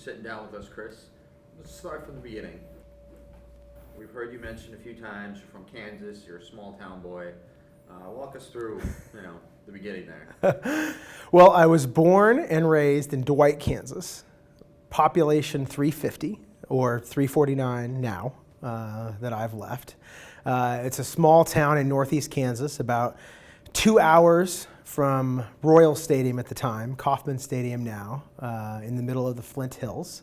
sitting down with us, Chris. Let's start from the beginning. We've heard you mention a few times you're from Kansas, you're a small town boy. Walk us through, the beginning there. Well, I was born and raised in Dwight, Kansas. Population 350 or 349 now that I've left. It's a small town in northeast Kansas, about 2 hours from Royal Stadium at the time, Kauffman Stadium now, in the middle of the Flint Hills.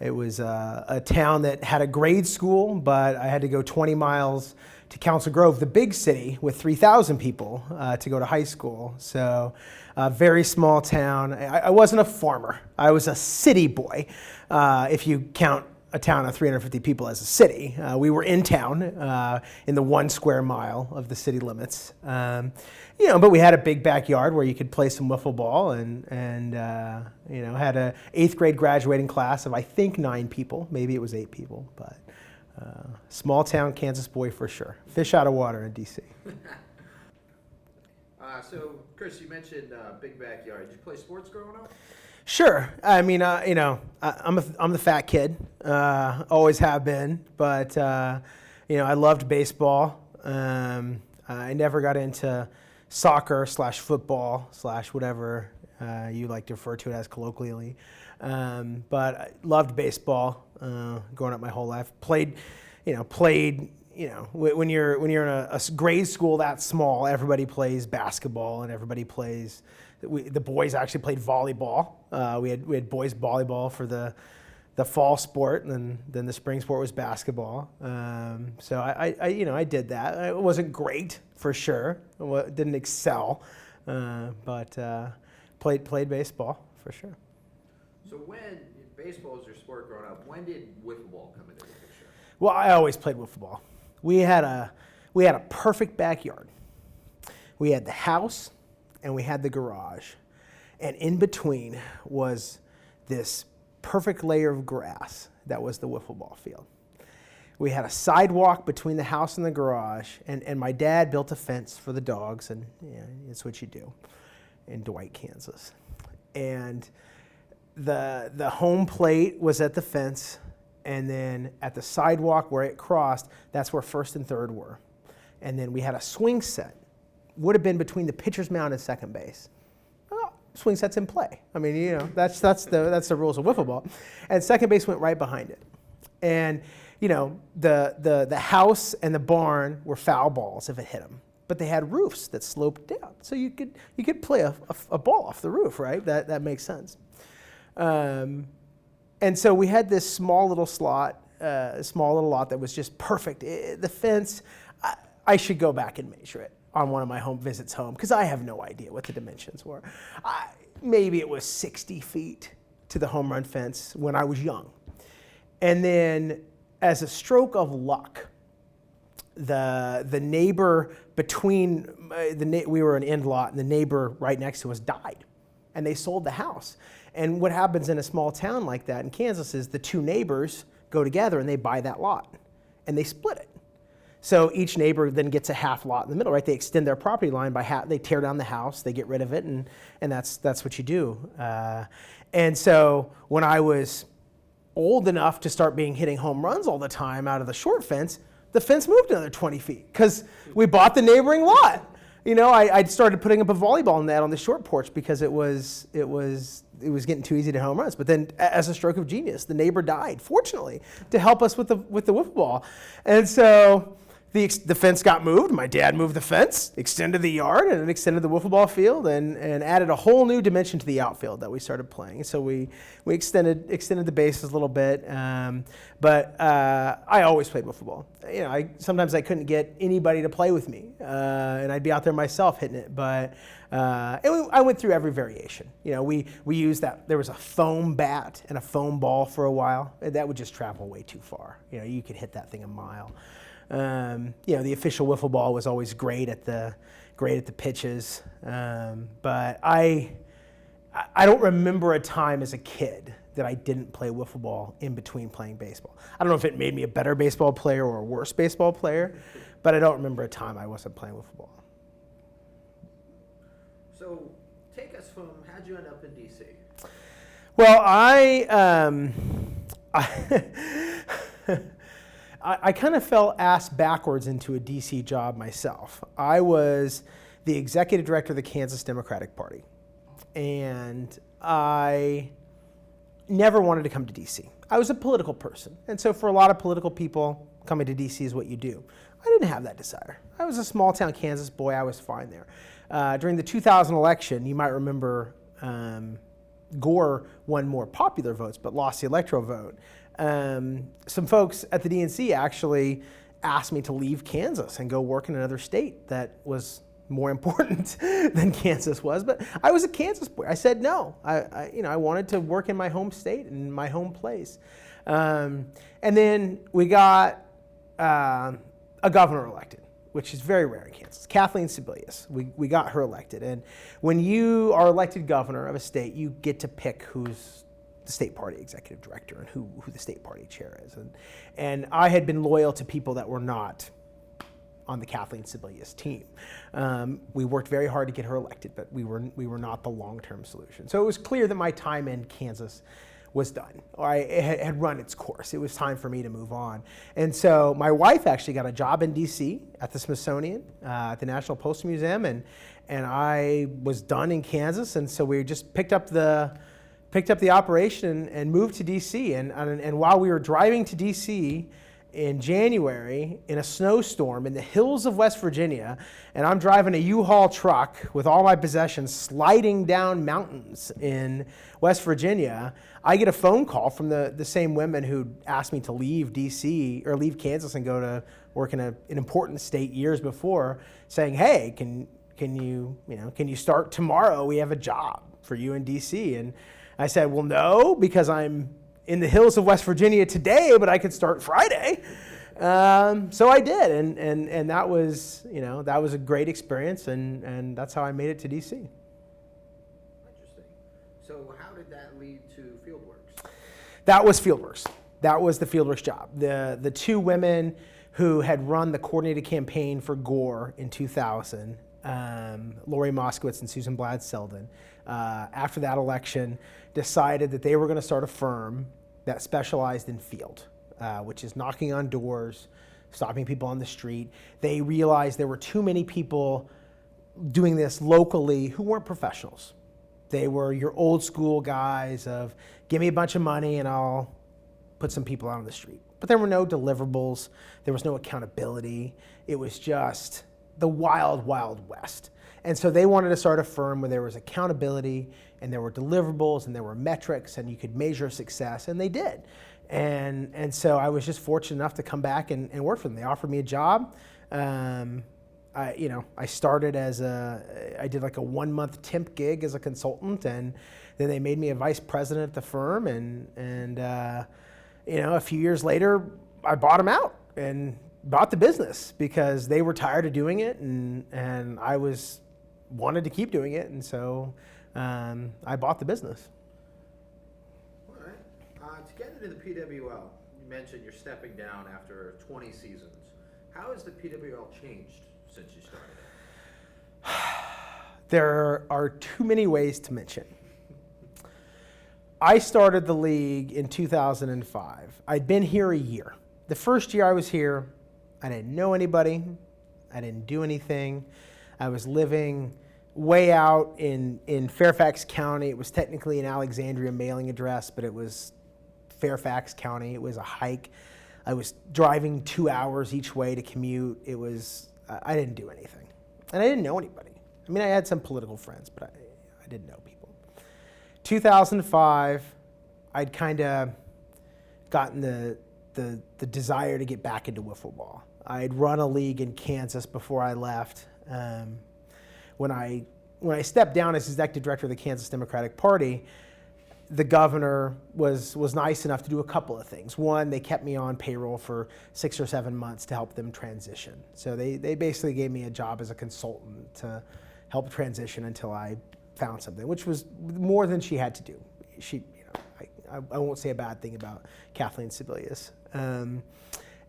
It was a town that had a grade school, but I had to go 20 miles to Council Grove, the big city with 3,000 people, to go to high school. So a very small town. I wasn't a farmer. I was a city boy, if you count a town of 350 people as a city. We were in town in the 1 square mile of the city limits. But we had a big backyard where you could play some wiffle ball and had a 8th grade graduating class of, I think, 9 people. Maybe it was 8 people, but small town Kansas boy for sure. Fish out of water in D.C. So, Chris, you mentioned big backyard. Did you play sports growing up? Sure. I mean, I'm the fat kid. Always have been. But I loved baseball. I never got into soccer/football/ whatever you like to refer to it as colloquially. But I loved baseball growing up my whole life. Played. When you're in a grade school that small, everybody plays basketball and everybody plays. The boys actually played volleyball. We had boys volleyball for the fall sport, and then the spring sport was basketball. So I did that. It wasn't great for sure. Didn't excel, but played baseball for sure. So when baseball was your sport growing up, when did wiffle ball come into the picture? Well, I always played wiffle ball. We had a perfect backyard. We had the house and we had the garage. And in between was this perfect layer of grass that was the wiffle ball field. We had a sidewalk between the house and the garage, and my dad built a fence for the dogs, and it's what you do in Dwight, Kansas. And the home plate was at the fence, and then at the sidewalk where it crossed, that's where first and third were. And then we had a swing set. Would have been between the pitcher's mound and second base. Well, swing set's in play. I mean, that's the rules of wiffle ball. And second base went right behind it. And the house and the barn were foul balls if it hit them, but they had roofs that sloped down, so you could play a ball off the roof, right? That makes sense. And so we had this small little lot that was just perfect. The fence, I should go back and measure it on one of my home visits home, because I have no idea what the dimensions were. Maybe it was 60 feet to the home run fence when I was young. And then as a stroke of luck, the neighbor between, we were an end lot, and the neighbor right next to us died. And they sold the house. And what happens in a small town like that in Kansas is the two neighbors go together and they buy that lot. And they split it. So each neighbor then gets a half lot in the middle, right? They extend their property line by half. They tear down the house, they get rid of it, and that's what you do. And so when I was old enough to start hitting home runs all the time out of the short fence, the fence moved another 20 feet because we bought the neighboring lot. I started putting up a volleyball net on the short porch because it was getting too easy to home runs. But then, as a stroke of genius, the neighbor died, fortunately, to help us with the wiffle ball. And so the fence got moved. My dad moved the fence, extended the yard, and extended the wiffle ball field, and added a whole new dimension to the outfield that we started playing. So we extended the bases a little bit. But I always played wiffle ball. Sometimes I couldn't get anybody to play with me, and I'd be out there myself hitting it. But I went through every variation. We used that. There was a foam bat and a foam ball for a while. That would just travel way too far. You could hit that thing a mile. The official wiffle ball was always great at the pitches. But I don't remember a time as a kid that I didn't play wiffle ball in between playing baseball. I don't know if it made me a better baseball player or a worse baseball player, but I don't remember a time I wasn't playing wiffle ball. So take us from, how'd you end up in D.C.? Well, I kind of fell ass backwards into a DC job myself. I was the executive director of the Kansas Democratic Party, and I never wanted to come to DC. I was a political person, and so for a lot of political people, coming to DC is what you do. I didn't have that desire. I was a small town Kansas boy. I was fine there. During the 2000 election, you might remember Gore won more popular votes, but lost the electoral vote. Some folks at the DNC actually asked me to leave Kansas and go work in another state that was more important than Kansas was. But I was a Kansas boy. I said no. I wanted to work in my home state and my home place. And then we got a governor elected, which is very rare in Kansas. Kathleen Sebelius. We got her elected. And when you are elected governor of a state, you get to pick who's the state party executive director and who the state party chair is. And I had been loyal to people that were not on the Kathleen Sebelius team. We worked very hard to get her elected, but we were not the long-term solution. So it was clear that my time in Kansas was done. It had run its course. It was time for me to move on. And so my wife actually got a job in DC at the Smithsonian, at the National Postal Museum, and I was done in Kansas. And so we just picked up the operation and moved to DC. And while we were driving to DC in January in a snowstorm in the hills of West Virginia, and I'm driving a U-Haul truck with all my possessions sliding down mountains in West Virginia, I get a phone call from the same women who asked me to leave DC or leave Kansas and go to work in an important state years before, saying, "Hey, can you start tomorrow? We have a job for you in DC." And I said, "Well, no, because I'm in the hills of West Virginia today, but I could start Friday." So I did, and that was a great experience, and that's how I made it to DC. Interesting. So how did that lead to Fieldworks? That was Fieldworks. That was the Fieldworks job. The two women who had run the coordinated campaign for Gore in 2000, Lori Moskowitz and Susan Blad Selden, after that election, decided that they were going to start a firm that specialized in field, which is knocking on doors, stopping people on the street. They realized there were too many people doing this locally who weren't professionals. They were your old school guys of, give me a bunch of money and I'll put some people out on the street. But there were no deliverables. There was no accountability. It was just the wild, wild west. And so they wanted to start a firm where there was accountability and there were deliverables and there were metrics and you could measure success, and they did. And so I was just fortunate enough to come back and work for them. They offered me a job. I started I did like a 1-month temp gig as a consultant, and then they made me a vice president at the firm, and a few years later, I bought them out and bought the business because they were tired of doing it, and I wanted to keep doing it, and so I bought the business. All right. To get into the PWL, you mentioned you're stepping down after 20 seasons. How has the PWL changed since you started it? There are too many ways to mention. I started the league in 2005. I'd been here a year. The first year I was here, I didn't know anybody. I didn't do anything. I was living way out in Fairfax County. It was technically an Alexandria mailing address, but it was Fairfax County. It was a hike. I was driving 2 hours each way to commute. I didn't do anything. And I didn't know anybody. I mean, I had some political friends, but I didn't know people. 2005, I'd kind of gotten the desire to get back into wiffle ball. I'd run a league in Kansas before I left. When I stepped down as executive director of the Kansas Democratic Party, the governor was nice enough to do a couple of things. One, they kept me on payroll for 6 or 7 months to help them transition. So they basically gave me a job as a consultant to help transition until I found something, which was more than she had to do. I won't say a bad thing about Kathleen Sebelius.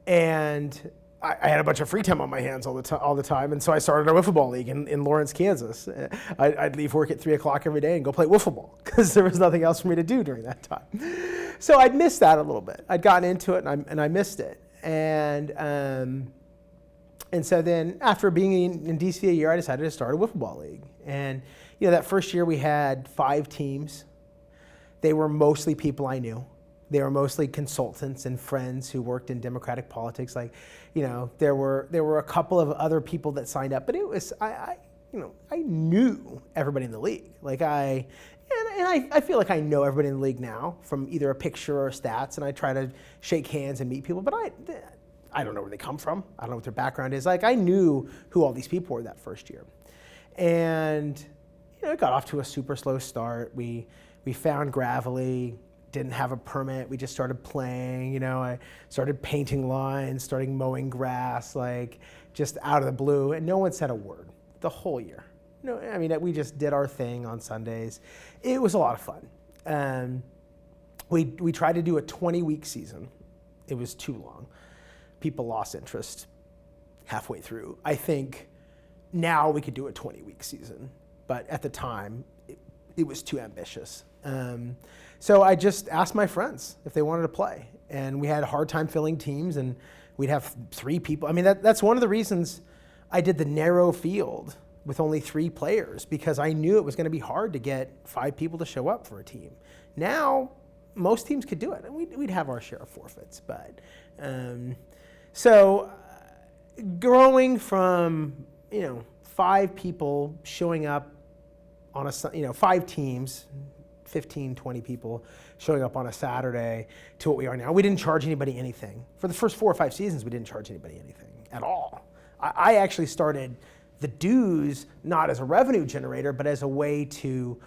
And I had a bunch of free time on my hands all the time, and so I started a wiffle ball league in Lawrence, Kansas. I'd leave work at 3 o'clock every day and go play wiffle ball because there was nothing else for me to do during that time. So I'd missed that a little bit. I'd gotten into it and I missed it. And so then after being in DC a year, I decided to start a wiffle ball league. And that first year we had 5 teams. They were mostly people I knew. They were mostly consultants and friends who worked in Democratic politics. There were a couple of other people that signed up, but it was I knew everybody in the league. I feel like I know everybody in the league now from either a picture or stats, and I try to shake hands and meet people, but I don't know where they come from. I don't know what their background is. I knew who all these people were that first year, and it got off to a super slow start. We found gravelly. Didn't have a permit. We just started playing. I started painting lines, starting mowing grass, just out of the blue, and no one said a word the whole year. We just did our thing on Sundays. It was a lot of fun. We tried to do a 20-week season. It was too long. People lost interest halfway through. I think now we could do a 20-week season, but at the time, it was too ambitious. So I just asked my friends if they wanted to play, and we had a hard time filling teams, and we'd have 3 people. That's one of the reasons I did the narrow field with only 3 players, because I knew it was going to be hard to get 5 people to show up for a team. Now, most teams could do it, and we'd have our share of forfeits. But so growing from 5 people showing up on 5 teams. 15, 20 people showing up on a Saturday to what we are now. We didn't charge anybody anything. For the first 4 or 5 seasons, we didn't charge anybody anything at all. I actually started the dues not as a revenue generator, but as a way to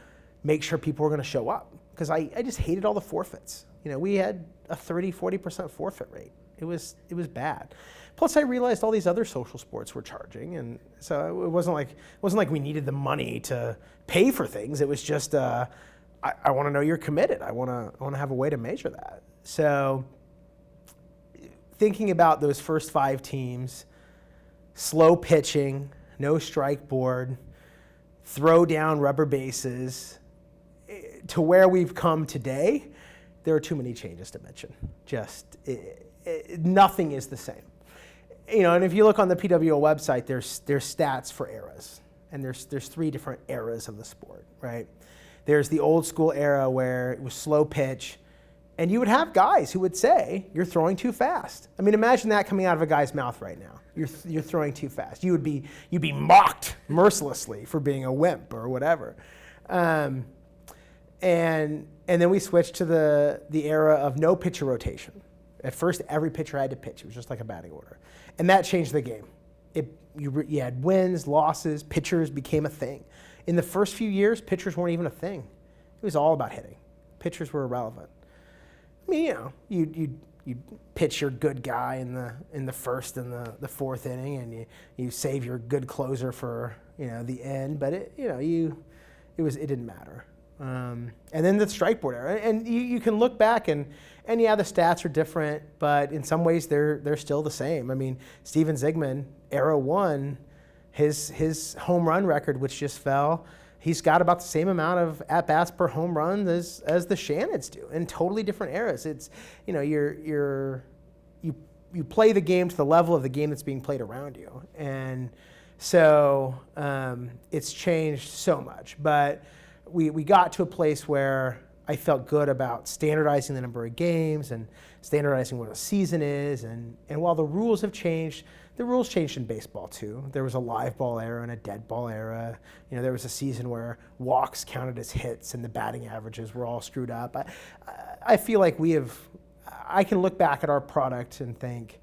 make sure people were going to show up. Because I just hated all the forfeits. We had a 30, 40% forfeit rate. It was bad. Plus, I realized all these other social sports were charging, and so it wasn't like we needed the money to pay for things. It was just I want to know you're committed. I want to have a way to measure that. So thinking about those first 5 teams, slow pitching, no strike board, throw down rubber bases, to where we've come today, there are too many changes to mention. Nothing is the same. And if you look on the PWO website, there's stats for eras, and there's 3 different eras of the sport, right? There's the old school era where it was slow pitch, and you would have guys who would say, you're throwing too fast. Imagine that coming out of a guy's mouth right now. You're throwing too fast. You'd be mocked mercilessly for being a wimp or whatever. And then we switched to the era of no pitcher rotation. At first, every pitcher had to pitch. It was just like a batting order. And that changed the game. You had wins, losses, pitchers became a thing. In the first few years, pitchers weren't even a thing. It was all about hitting. Pitchers were irrelevant. You pitch your good guy in the first and the 4th inning, and you save your good closer for the end. But it didn't matter. And then the strike board era, and you can look back and yeah, the stats are different, but in some ways they're still the same. Steven Zigman, era 1. His home run record, which just fell, he's got about the same amount of at-bats per home run as the Shannons do in totally different eras. It's, you play the game to the level of the game that's being played around you. And so it's changed so much. But we got to a place where I felt good about standardizing the number of games and standardizing what a season is. And while the rules have changed, the rules changed in baseball too. There was a live ball era and a dead ball era. There was a season where walks counted as hits and the batting averages were all screwed up. I feel like I can look back at our product and think,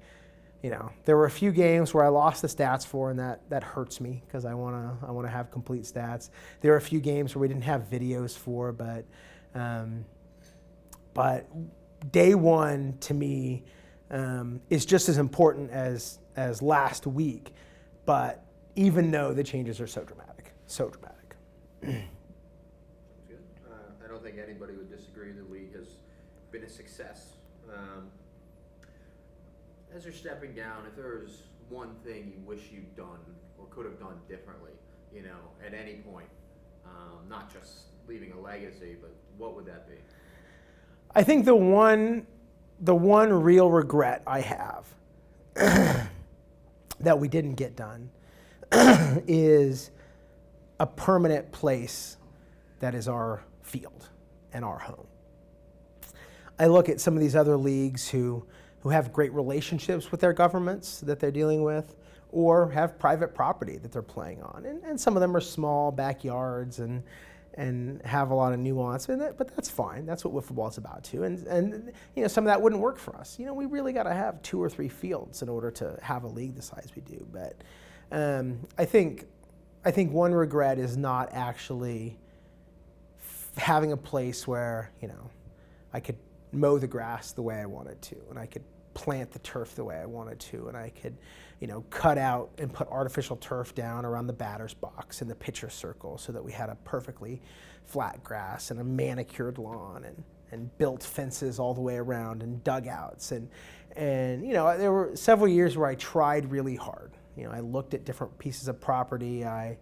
there were a few games where I lost the stats for, and that hurts me because I want to have complete stats. There are a few games where we didn't have videos for, but day one to me is just as important as last week, but even though the changes are so dramatic. Good. I don't think anybody would disagree. The league has been a success. As you're stepping down, if there was one thing you wish you'd done or could have done differently, at any point, not just leaving a legacy, but what would that be? I think the one real regret I have that we didn't get done is a permanent place that is our field and our home. I look at some of these other leagues who have great relationships with their governments that they're dealing with, or have private property that they're playing on. And some of them are small backyards and have a lot of nuance, but that's fine. That's what wiffle ball is about too. And some of that wouldn't work for us. We really got to have 2 or 3 fields in order to have a league the size we do. But I think one regret is not actually having a place where I could mow the grass the way I wanted to, and I could plant the turf the way I wanted to, and I could cut out and put artificial turf down around the batter's box and the pitcher's circle so that we had a perfectly flat grass and a manicured lawn and built fences all the way around and dugouts. And there were several years where I tried really hard. I looked at different pieces of property. I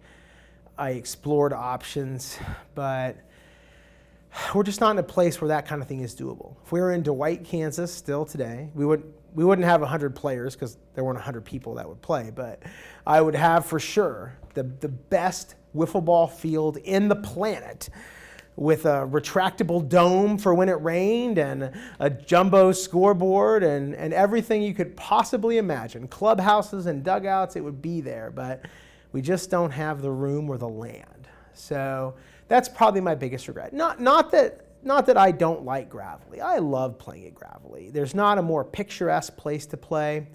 explored options, but we're just not in a place where that kind of thing is doable. If we were in Dwight, Kansas still today, we wouldn't have 100 players because there weren't 100 people that would play, but I would have for sure the best wiffle ball field in the planet, with a retractable dome for when it rained and a jumbo scoreboard and everything you could possibly imagine. Clubhouses and dugouts, it would be there, but we just don't have the room or the land. So that's probably my biggest regret. Not that I don't like Gravely. I love playing at Gravely. There's not a more picturesque place to play.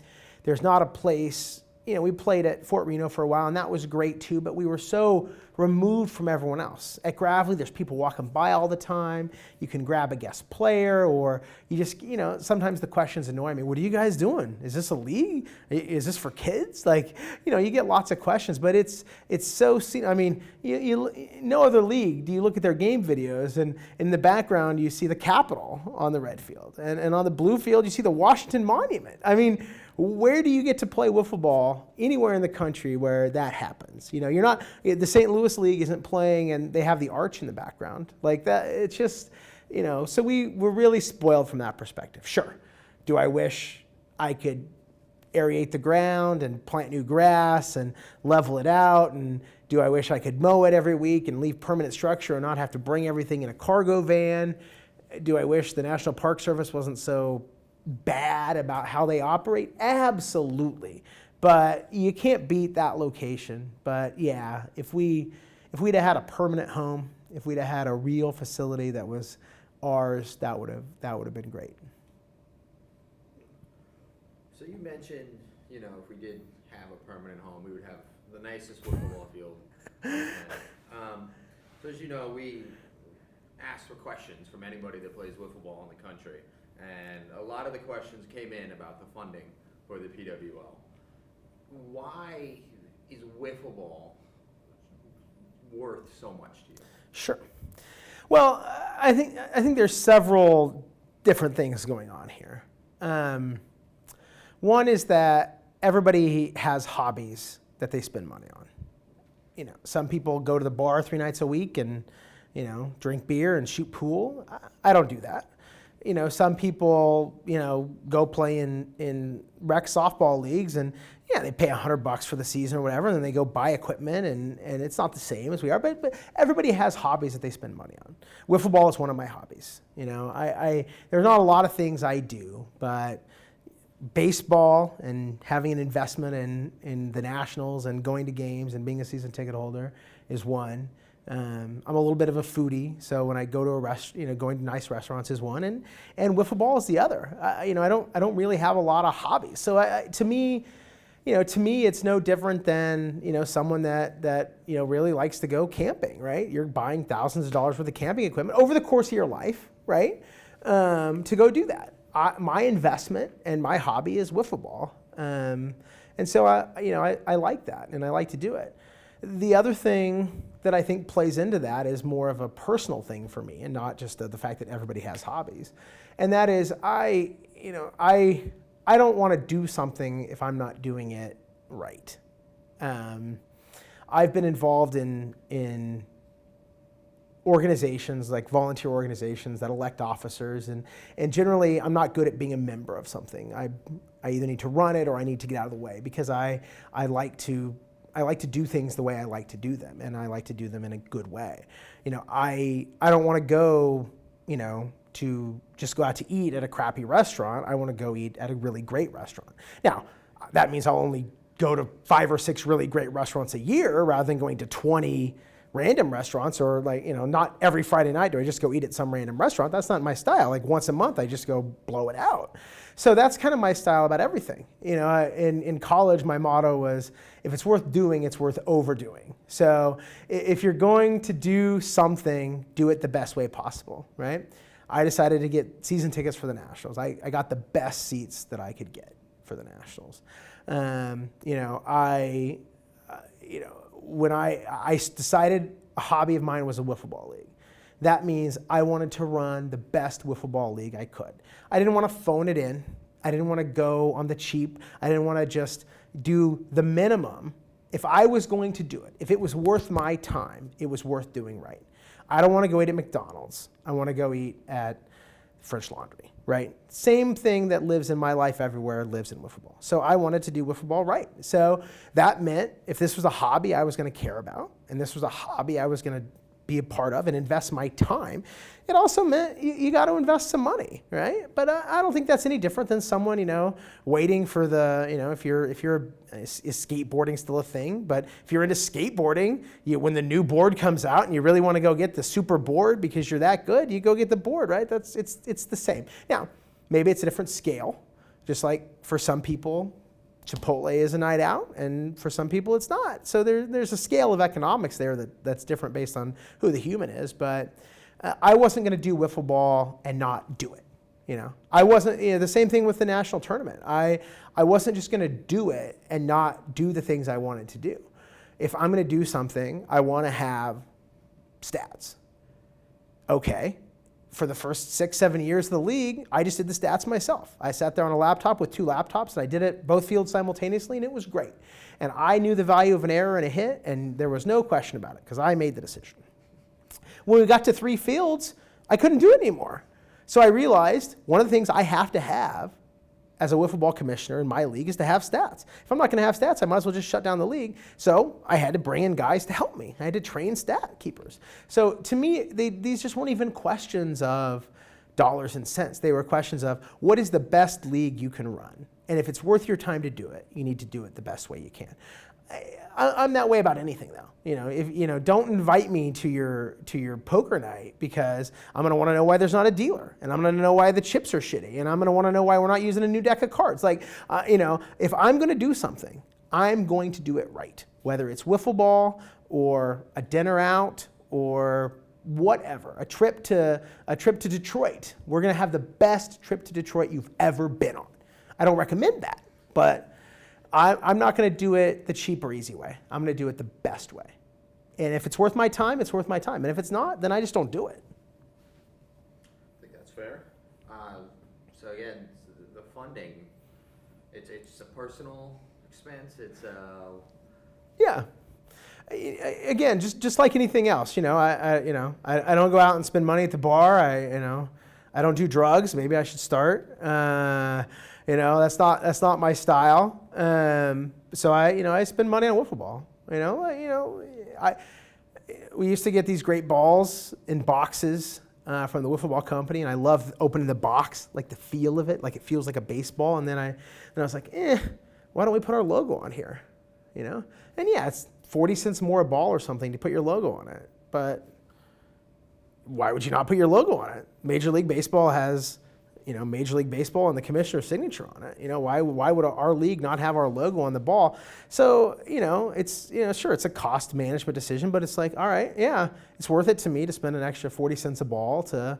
There's not a place, we played at Fort Reno for a while, and that was great too, but we were so removed from everyone else. At Gravely, there's people walking by all the time. You can grab a guest player, or you just, sometimes the questions annoy me. What are you guys doing? Is this a league? Is this for kids? You get lots of questions, but it's so, no other league do you look at their game videos, and in the background you see the Capitol on the red field, and on the blue field you see the Washington Monument. Where do you get to play wiffle ball anywhere in the country where that happens? You're not, the St. Louis League isn't playing and they have the arch in the background. Like that, it's just, so we're really spoiled from that perspective. Sure. Do I wish I could aerate the ground and plant new grass and level it out? And do I wish I could mow it every week and leave permanent structure and not have to bring everything in a cargo van? Do I wish the National Park Service wasn't so bad about how they operate? Absolutely. But you can't beat that location. But yeah, if we'd have had a permanent home, if we'd have had a real facility that was ours, that would have been great. So you mentioned, if we did have a permanent home, we would have the nicest wiffle ball field. So as you know, we ask for questions from anybody that plays wiffle ball in the country. And a lot of the questions came in about the funding for the PWL. Why is wiffle ball worth so much to you? Sure. Well, I think there's several different things going on here. One is that everybody has hobbies that they spend money on. Some people go to the bar 3 nights a week and, drink beer and shoot pool. I don't do that. Some people, go play in rec softball leagues, and they pay $100 for the season or whatever, and then they go buy equipment, and it's not the same as we are, but everybody has hobbies that they spend money on. Wiffle ball is one of my hobbies. There's not a lot of things I do, but baseball and having an investment in the Nationals and going to games and being a season ticket holder is one. I'm a little bit of a foodie, so when I go to a going to nice restaurants is one, and wiffle ball is the other. I don't really have a lot of hobbies. So to me, it's no different than someone that really likes to go camping, right? You're buying thousands of dollars worth of camping equipment over the course of your life, right? To go do that. My investment and my hobby is wiffle ball, and so I like that, and I like to do it. The other thing that I think plays into that is more of a personal thing for me, and not just the fact that everybody has hobbies. And that is I I don't want to do something if I'm not doing it right. I've been involved in organizations, like volunteer organizations that elect officers, and generally I'm not good at being a member of something. I either need to run it or I need to get out of the way, because I like to do things the way I like to do them, and I like to do them in a good way. I don't want to go, to just go out to eat at a crappy restaurant. I want to go eat at a really great restaurant. Now, that means I'll only go to 5 or 6 really great restaurants a year rather than going to 20 random restaurants, or not every Friday night do I just go eat at some random restaurant. That's not my style. Like once a month, I just go blow it out. So that's kind of my style about everything. In college, my motto was, if it's worth doing, it's worth overdoing. So if you're going to do something, do it the best way possible, right? I decided to get season tickets for the Nationals. I got the best seats that I could get for the Nationals. When I decided a hobby of mine was a wiffle ball league. That means I wanted to run the best wiffle ball league I could. I didn't want to phone it in. I didn't want to go on the cheap. I didn't want to just do the minimum. If I was going to do it, if it was worth my time, it was worth doing right. I don't want to go eat at McDonald's. I want to go eat at French Laundry, right? Same thing that lives in my life everywhere lives in wiffle ball. So I wanted to do wiffle ball right. So that meant if this was a hobby I was going to care about, and this was a hobby I was going to be a part of and invest my time, it also meant you got to invest some money, right? But I don't think that's any different than someone, waiting for the, is skateboarding still a thing? But if you're into skateboarding, when the new board comes out and you really want to go get the super board because you're that good, you go get the board, right? It's the same. Now, maybe it's a different scale, just like for some people, Chipotle is a night out, and for some people it's not. So there's a scale of economics there that's different based on who the human is. But I wasn't going to do wiffle ball and not do it. I wasn't. The same thing with the national tournament. I wasn't just going to do it and not do the things I wanted to do. If I'm going to do something, I want to have stats. Okay. For the first 6-7 years of the league, I just did the stats myself. I sat there on a laptop with 2 laptops, and I did it both fields simultaneously, and it was great. And I knew the value of an error and a hit, and there was no question about it because I made the decision. When we got to 3 fields, I couldn't do it anymore. So I realized one of the things I have to have as a wiffle ball commissioner in my league is to have stats. If I'm not going to have stats, I might as well just shut down the league. So I had to bring in guys to help me. I had to train stat keepers. So to me, these just weren't even questions of dollars and cents. They were questions of what is the best league you can run? And if it's worth your time to do it, you need to do it the best way you can. I'm that way about anything, though. Don't invite me to your poker night because I'm going to want to know why there's not a dealer, and I'm going to know why the chips are shitty, and I'm going to want to know why we're not using a new deck of cards. If I'm going to do something, I'm going to do it right, whether it's wiffle ball or a dinner out or whatever, a trip to Detroit. We're going to have the best trip to Detroit you've ever been on. I don't recommend that, but I'm not going to do it the cheap or easy way. I'm going to do it the best way. And if it's worth my time, it's worth my time. And if it's not, then I just don't do it. I think that's fair. So again, the funding, it's a personal expense. Yeah. Again, just like anything else, I don't go out and spend money at the bar. I don't do drugs. Maybe I should start. That's not my style. So I spend money on wiffle ball. We used to get these great balls in boxes from the wiffle ball company, and I love opening the box, like the feel of it, like it feels like a baseball. And then I was like, why don't we put our logo on here? And yeah, it's 40 cents more a ball or something to put your logo on it. But why would you not put your logo on it? Major League Baseball has Major League Baseball and the commissioner's signature on it. Why would our league not have our logo on the ball? So, it's, sure, it's a cost management decision, but it's like, all right, yeah, it's worth it to me to spend an extra 40 cents a ball to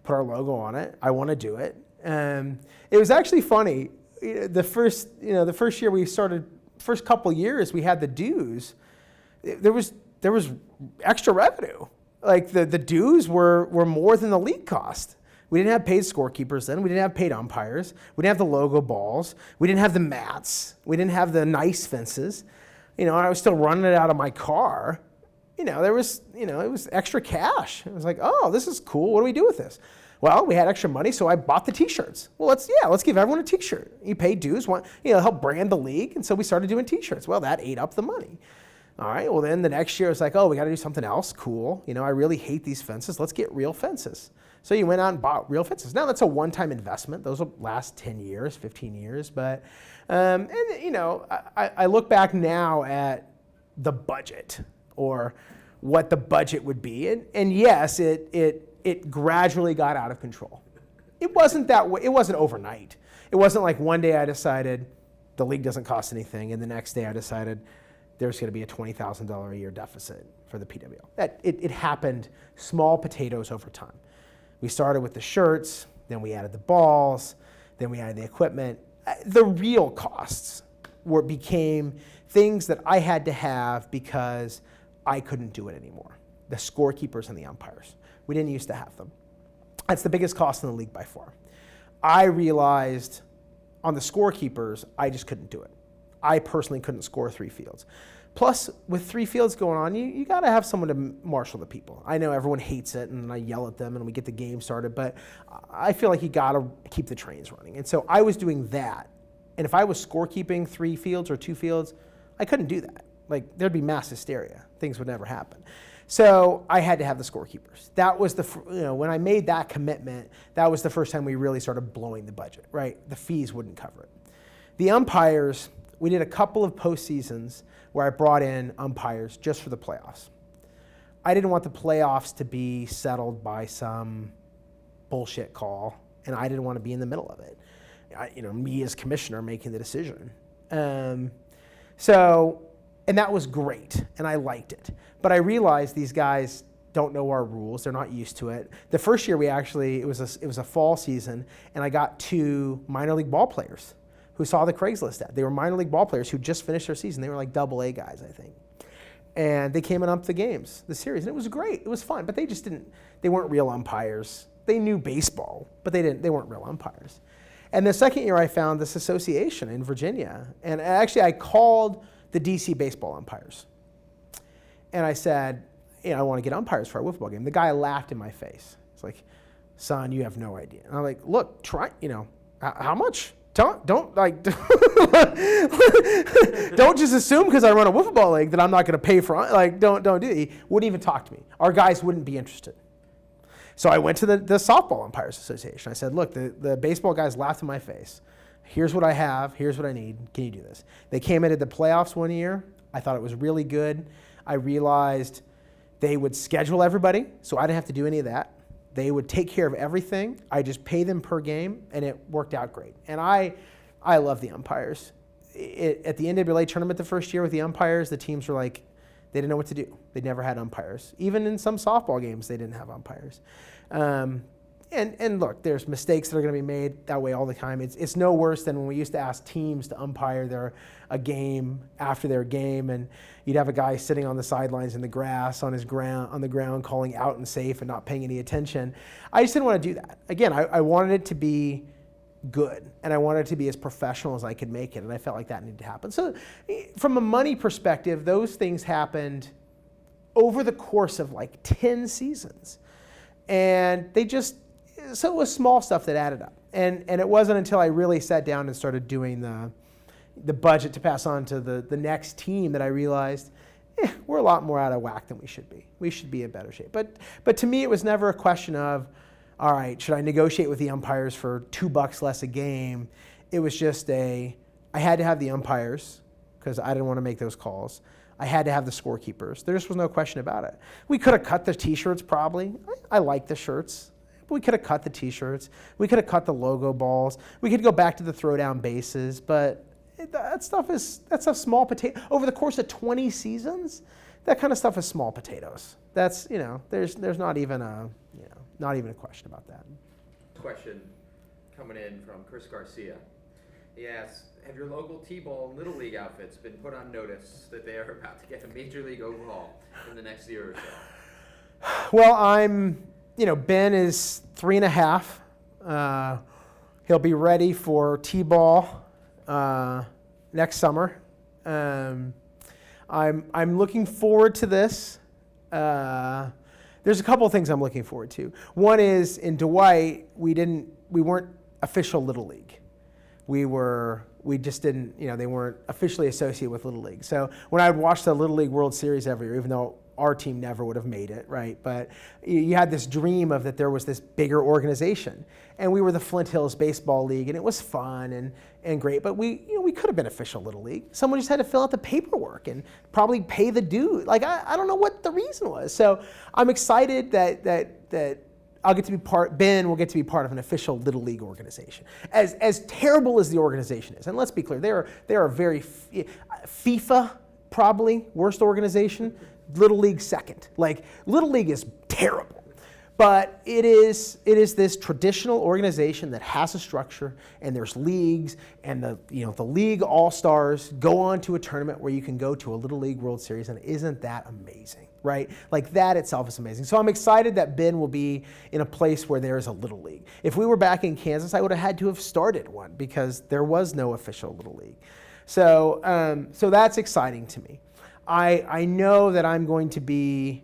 put our logo on it. I want to do it. It was actually funny. The first year we started, first couple years we had the dues, there was extra revenue. Like the dues were more than the league cost. We didn't have paid scorekeepers then. We didn't have paid umpires. We didn't have the logo balls. We didn't have the mats. We didn't have the nice fences. I was still running it out of my car. There was, it was extra cash. It was like, oh, this is cool. What do we do with this? Well, we had extra money, so I bought the T-shirts. Well, let's give everyone a T-shirt. You pay dues, help brand the league, and so we started doing T-shirts. Well, that ate up the money. All right, well then the next year it's like, oh, we got to do something else. Cool. I really hate these fences. Let's get real fences. So you went out and bought real fences. Now that's a one-time investment. Those will last 10 years, 15 years. But, I look back now at the budget or what the budget would be. And yes, it gradually got out of control. It wasn't that way. It wasn't overnight. It wasn't like one day I decided the league doesn't cost anything, and the next day I decided there's going to be a $20,000 a year deficit for the PWL. It happened small potatoes over time. We started with the shirts, then we added the balls, then we added the equipment. The real costs became things that I had to have because I couldn't do it anymore. The scorekeepers and the umpires. We didn't used to have them. That's the biggest cost in the league by far. I realized on the scorekeepers, I just couldn't do it. I personally couldn't score 3 fields. Plus, with 3 fields going on, you got to have someone to marshal the people. I know everyone hates it, and I yell at them, and we get the game started, but I feel like you got to keep the trains running. And so I was doing that. And if I was scorekeeping 3 fields or 2 fields, I couldn't do that. Like, there'd be mass hysteria. Things would never happen. So I had to have the scorekeepers. That was when I made that commitment, that was the first time we really started blowing the budget, right? The fees wouldn't cover it. The umpires, we did a couple of postseasons where I brought in umpires just for the playoffs. I didn't want the playoffs to be settled by some bullshit call, and I didn't want to be in the middle of it. Me as commissioner making the decision. And that was great, and I liked it. But I realized these guys don't know our rules. They're not used to it. The first year it was a fall season, and I got 2 minor league ball players who saw the Craigslist ad. They were minor league ball players who just finished their season. They were like AA guys, I think. And they came and umped the series, and it was great. It was fun, but they weren't real umpires. They knew baseball, but they weren't real umpires. And the second year I found this association in Virginia, and actually I called the DC baseball umpires. And I said, I want to get umpires for our wiffle game. The guy laughed in my face. It's like, son, you have no idea. And I'm like, look, try, how much? Don't don't just assume because I run a wiffle ball league that I'm not going to pay for, don't do it. He wouldn't even talk to me. Our guys wouldn't be interested. So I went to the Softball Umpires Association. I said, look, the baseball guys laughed in my face. Here's what I have. Here's what I need. Can you do this? They came into the playoffs one year. I thought it was really good. I realized they would schedule everybody, so I didn't have to do any of that. They would take care of everything. I just pay them per game, and it worked out great. And I love the umpires. At the NWA tournament the first year with the umpires, the teams were like, they didn't know what to do. They never had umpires. Even in some softball games, they didn't have umpires. And look, there's mistakes that are going to be made that way all the time. It's no worse than when we used to ask teams to umpire a game after their game, and you'd have a guy sitting on the sidelines in the grass on the ground calling out and safe and not paying any attention. I just didn't want to do that. Again, I wanted it to be good, and I wanted it to be as professional as I could make it, and I felt like that needed to happen. So from a money perspective, those things happened over the course of like 10 seasons. And so it was small stuff that added up. And it wasn't until I really sat down and started doing the budget to pass on to the next team that I realized we're a lot more out of whack than we should be. We should be in better shape. But to me, it was never a question of, all right, should I negotiate with the umpires for $2 less a game? It was just I had to have the umpires because I didn't want to make those calls. I had to have the scorekeepers. There just was no question about it. We could have cut the T-shirts probably. I like the shirts. But we could have cut the T-shirts. We could have cut the logo balls. We could go back to the throwdown bases. But that's a small potato. Over the course of 20 seasons, that kind of stuff is small potatoes. That's, there's not even a question about that. Question coming in from Chris Garcia. He asks, have your local T-ball and Little League outfits been put on notice that they are about to get a Major League overhaul in the next year or so? Well, I'm Ben is 3.5. He'll be ready for T-ball next summer. I'm looking forward to this. There's a couple of things I'm looking forward to. One is in Dwight, we weren't official Little League. We just didn't, they weren't officially associated with Little League. So when I would watch the Little League World Series every year, even though our team never would have made it, right? But you had this dream of that there was this bigger organization. And we were the Flint Hills Baseball League, and it was fun and great. But we could have been official Little League. Someone just had to fill out the paperwork and probably pay the dues. Like, I don't know what the reason was. So I'm excited that I'll get to be Ben will get to be part of an official Little League organization. As terrible as the organization is, and let's be clear, they are very, FIFA probably worst organization, Little League second. Like, Little League is terrible. But it is this traditional organization that has a structure, and there's leagues, and the league all-stars go on to a tournament where you can go to a Little League World Series, and isn't that amazing, right? Like, that itself is amazing. So I'm excited that Ben will be in a place where there is a Little League. If we were back in Kansas, I would have had to have started one because there was no official Little League. So that's exciting to me. I know that I'm going to be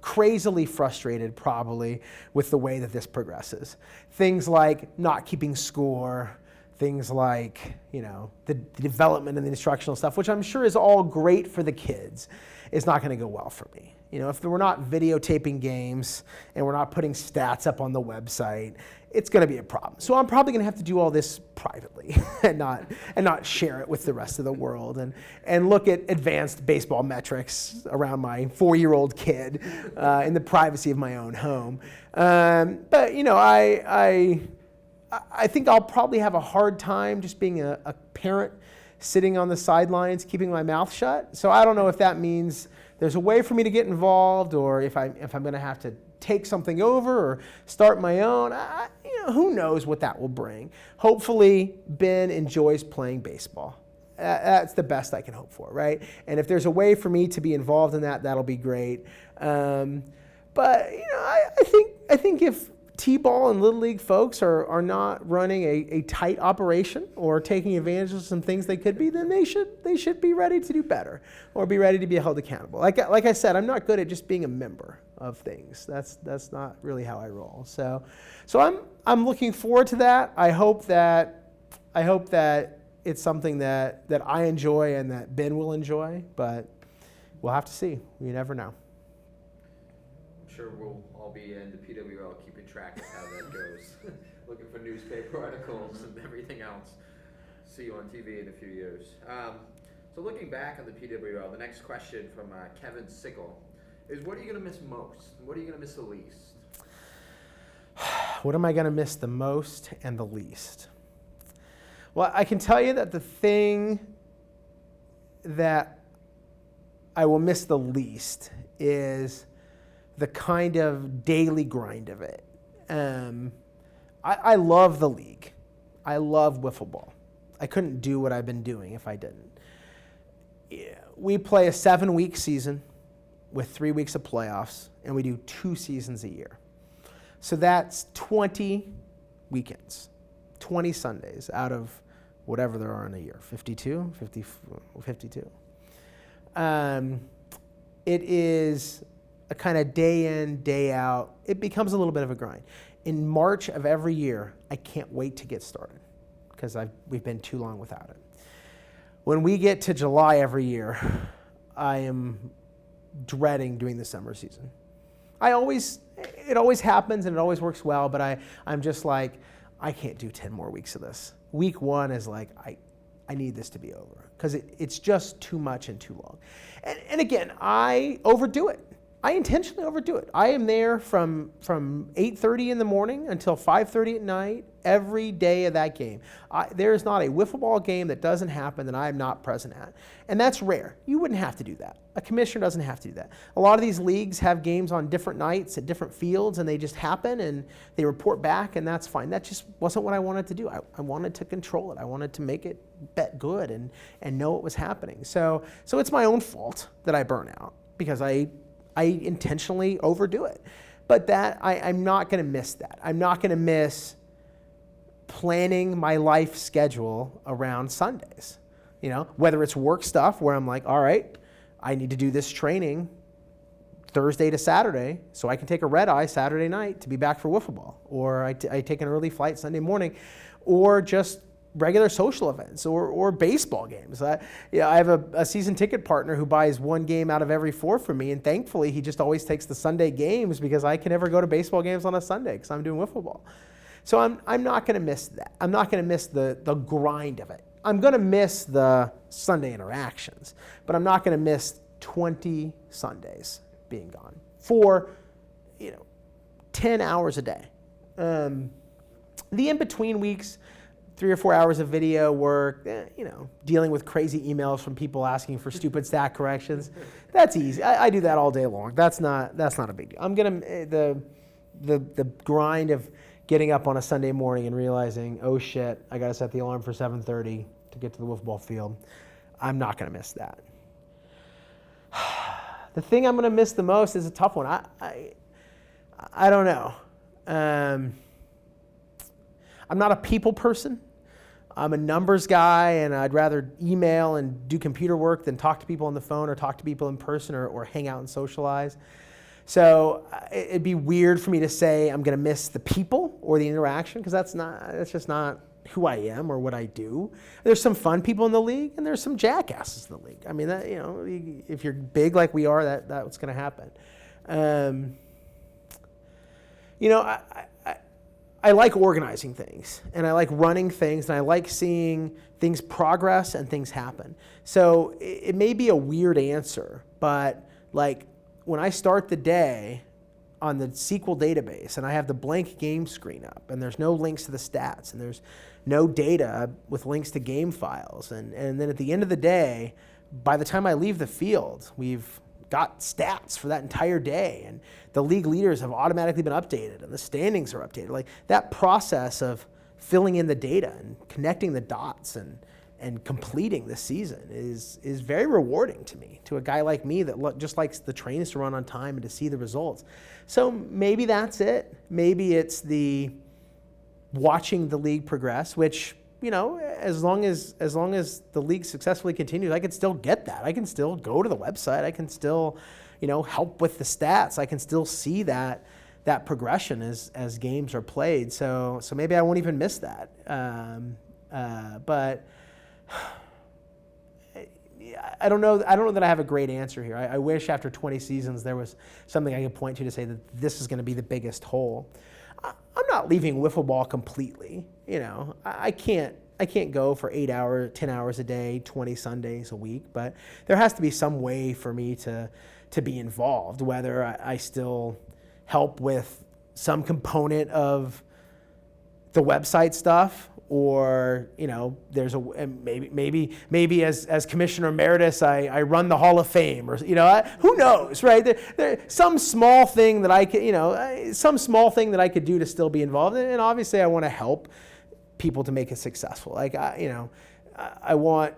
crazily frustrated probably with the way that this progresses. Things like not keeping score, things like, the development and the instructional stuff, which I'm sure is all great for the kids, is not going to go well for me. If we're not videotaping games and we're not putting stats up on the website, it's going to be a problem. So I'm probably going to have to do all this privately and not share it with the rest of the world and look at advanced baseball metrics around my 4-year-old kid in the privacy of my own home. But I think I'll probably have a hard time just being a parent sitting on the sidelines, keeping my mouth shut. So I don't know if that means there's a way for me to get involved, or if I'm going to have to take something over or start my own. Who knows what that will bring. Hopefully, Ben enjoys playing baseball. That's the best I can hope for, right? And if there's a way for me to be involved in that, that'll be great. But I think if T-ball and Little League folks are not running a tight operation or taking advantage of some things they could be, then they should be ready to do better or be ready to be held accountable. Like I said, I'm not good at just being a member of things. That's not really how I roll. So I'm looking forward to that. I hope that it's something that I enjoy and that Ben will enjoy, but we'll have to see. You never know. I'm sure we'll all be in the PWL keeping track of how that goes, looking for newspaper articles and everything else. See you on TV in a few years. So looking back on the PWL, the next question from Kevin Sickle is, what are you going to miss most? What are you going to miss the least? What am I going to miss the most and the least? Well, I can tell you that the thing that I will miss the least is the kind of daily grind of it. I love the league. I love wiffle ball. I couldn't do what I've been doing if I didn't. We play a 7-week season with 3 weeks of playoffs, and we do 2 seasons a year. So that's 20 weekends, 20 Sundays out of whatever there are in a year, 52. It is a kind of day in, day out. It becomes a little bit of a grind. In March of every year, I can't wait to get started because we've been too long without it. When we get to July every year, I am dreading doing the summer season. It always happens and it always works well, but I'm just like, I can't do 10 more weeks of this. Week 1 is like, I need this to be over because it's just too much and too long. And again, I overdo it. I intentionally overdo it. I am there from 8:30 in the morning until 5:30 at night every day of that game. There is not a wiffle ball game that doesn't happen that I am not present at. And that's rare. You wouldn't have to do that. A commissioner doesn't have to do that. A lot of these leagues have games on different nights at different fields, and they just happen, and they report back, and that's fine. That just wasn't what I wanted to do. I wanted to control it. I wanted to make it bet good and know what was happening. So it's my own fault that I burn out because I intentionally overdo it. But I'm not going to miss that. I'm not going to miss planning my life schedule around Sundays. Whether it's work stuff where I'm like, all right, I need to do this training Thursday to Saturday so I can take a red eye Saturday night to be back for wiffle ball. Or I take an early flight Sunday morning. Or just regular social events or baseball games. I have a season ticket partner who buys one game out of every 4 for me, and thankfully he just always takes the Sunday games because I can never go to baseball games on a Sunday because I'm doing wiffle ball. So I'm not going to miss that. I'm not going to miss the grind of it. I'm going to miss the Sunday interactions, but I'm not going to miss 20 Sundays being gone for 10 hours a day. The in-between weeks, 3 or 4 hours of video work, dealing with crazy emails from people asking for stupid stat corrections. That's easy. I do that all day long. That's not a big deal. I'm gonna the grind of getting up on a Sunday morning and realizing, oh shit, I gotta set the alarm for 7:30 to get to the wiffle ball field. I'm not gonna miss that. The thing I'm gonna miss the most is a tough one. I don't know. I'm not a people person. I'm a numbers guy, and I'd rather email and do computer work than talk to people on the phone or talk to people in person or hang out and socialize. So it'd be weird for me to say I'm going to miss the people or the interaction because that's just not who I am or what I do. There's some fun people in the league, and there's some jackasses in the league. I mean, if you're big like we are, that's going to happen. I like organizing things, and I like running things, and I like seeing things progress and things happen. So it may be a weird answer, but like when I start the day on the SQL database and I have the blank game screen up and there's no links to the stats and there's no data with links to game files, and then at the end of the day, by the time I leave the field, we've got stats for that entire day, and the league leaders have automatically been updated and the standings are updated. Like that process of filling in the data and connecting the dots and completing the season is very rewarding to me, to a guy like me that just likes the trains to run on time and to see the results. So maybe that's it. Maybe it's the watching the league progress, which as long as the league successfully continues, I can still get that. I can still go to the website. I can still, help with the stats. I can still see that progression as games are played. So maybe I won't even miss that. But I don't know that I have a great answer here. I wish after 20 seasons there was something I could point to say that this is going to be the biggest hole. I'm not leaving wiffle ball completely. I can't go for 8 hours, 10 hours a day, 20 Sundays a week, but there has to be some way for me to be involved, whether I still help with some component of the website stuff, or there's maybe as commissioner emeritus I run the Hall of Fame, or who knows, right? There some small thing that I could some small thing that I could do to still be involved, and obviously I want to help people to make it successful. Like I want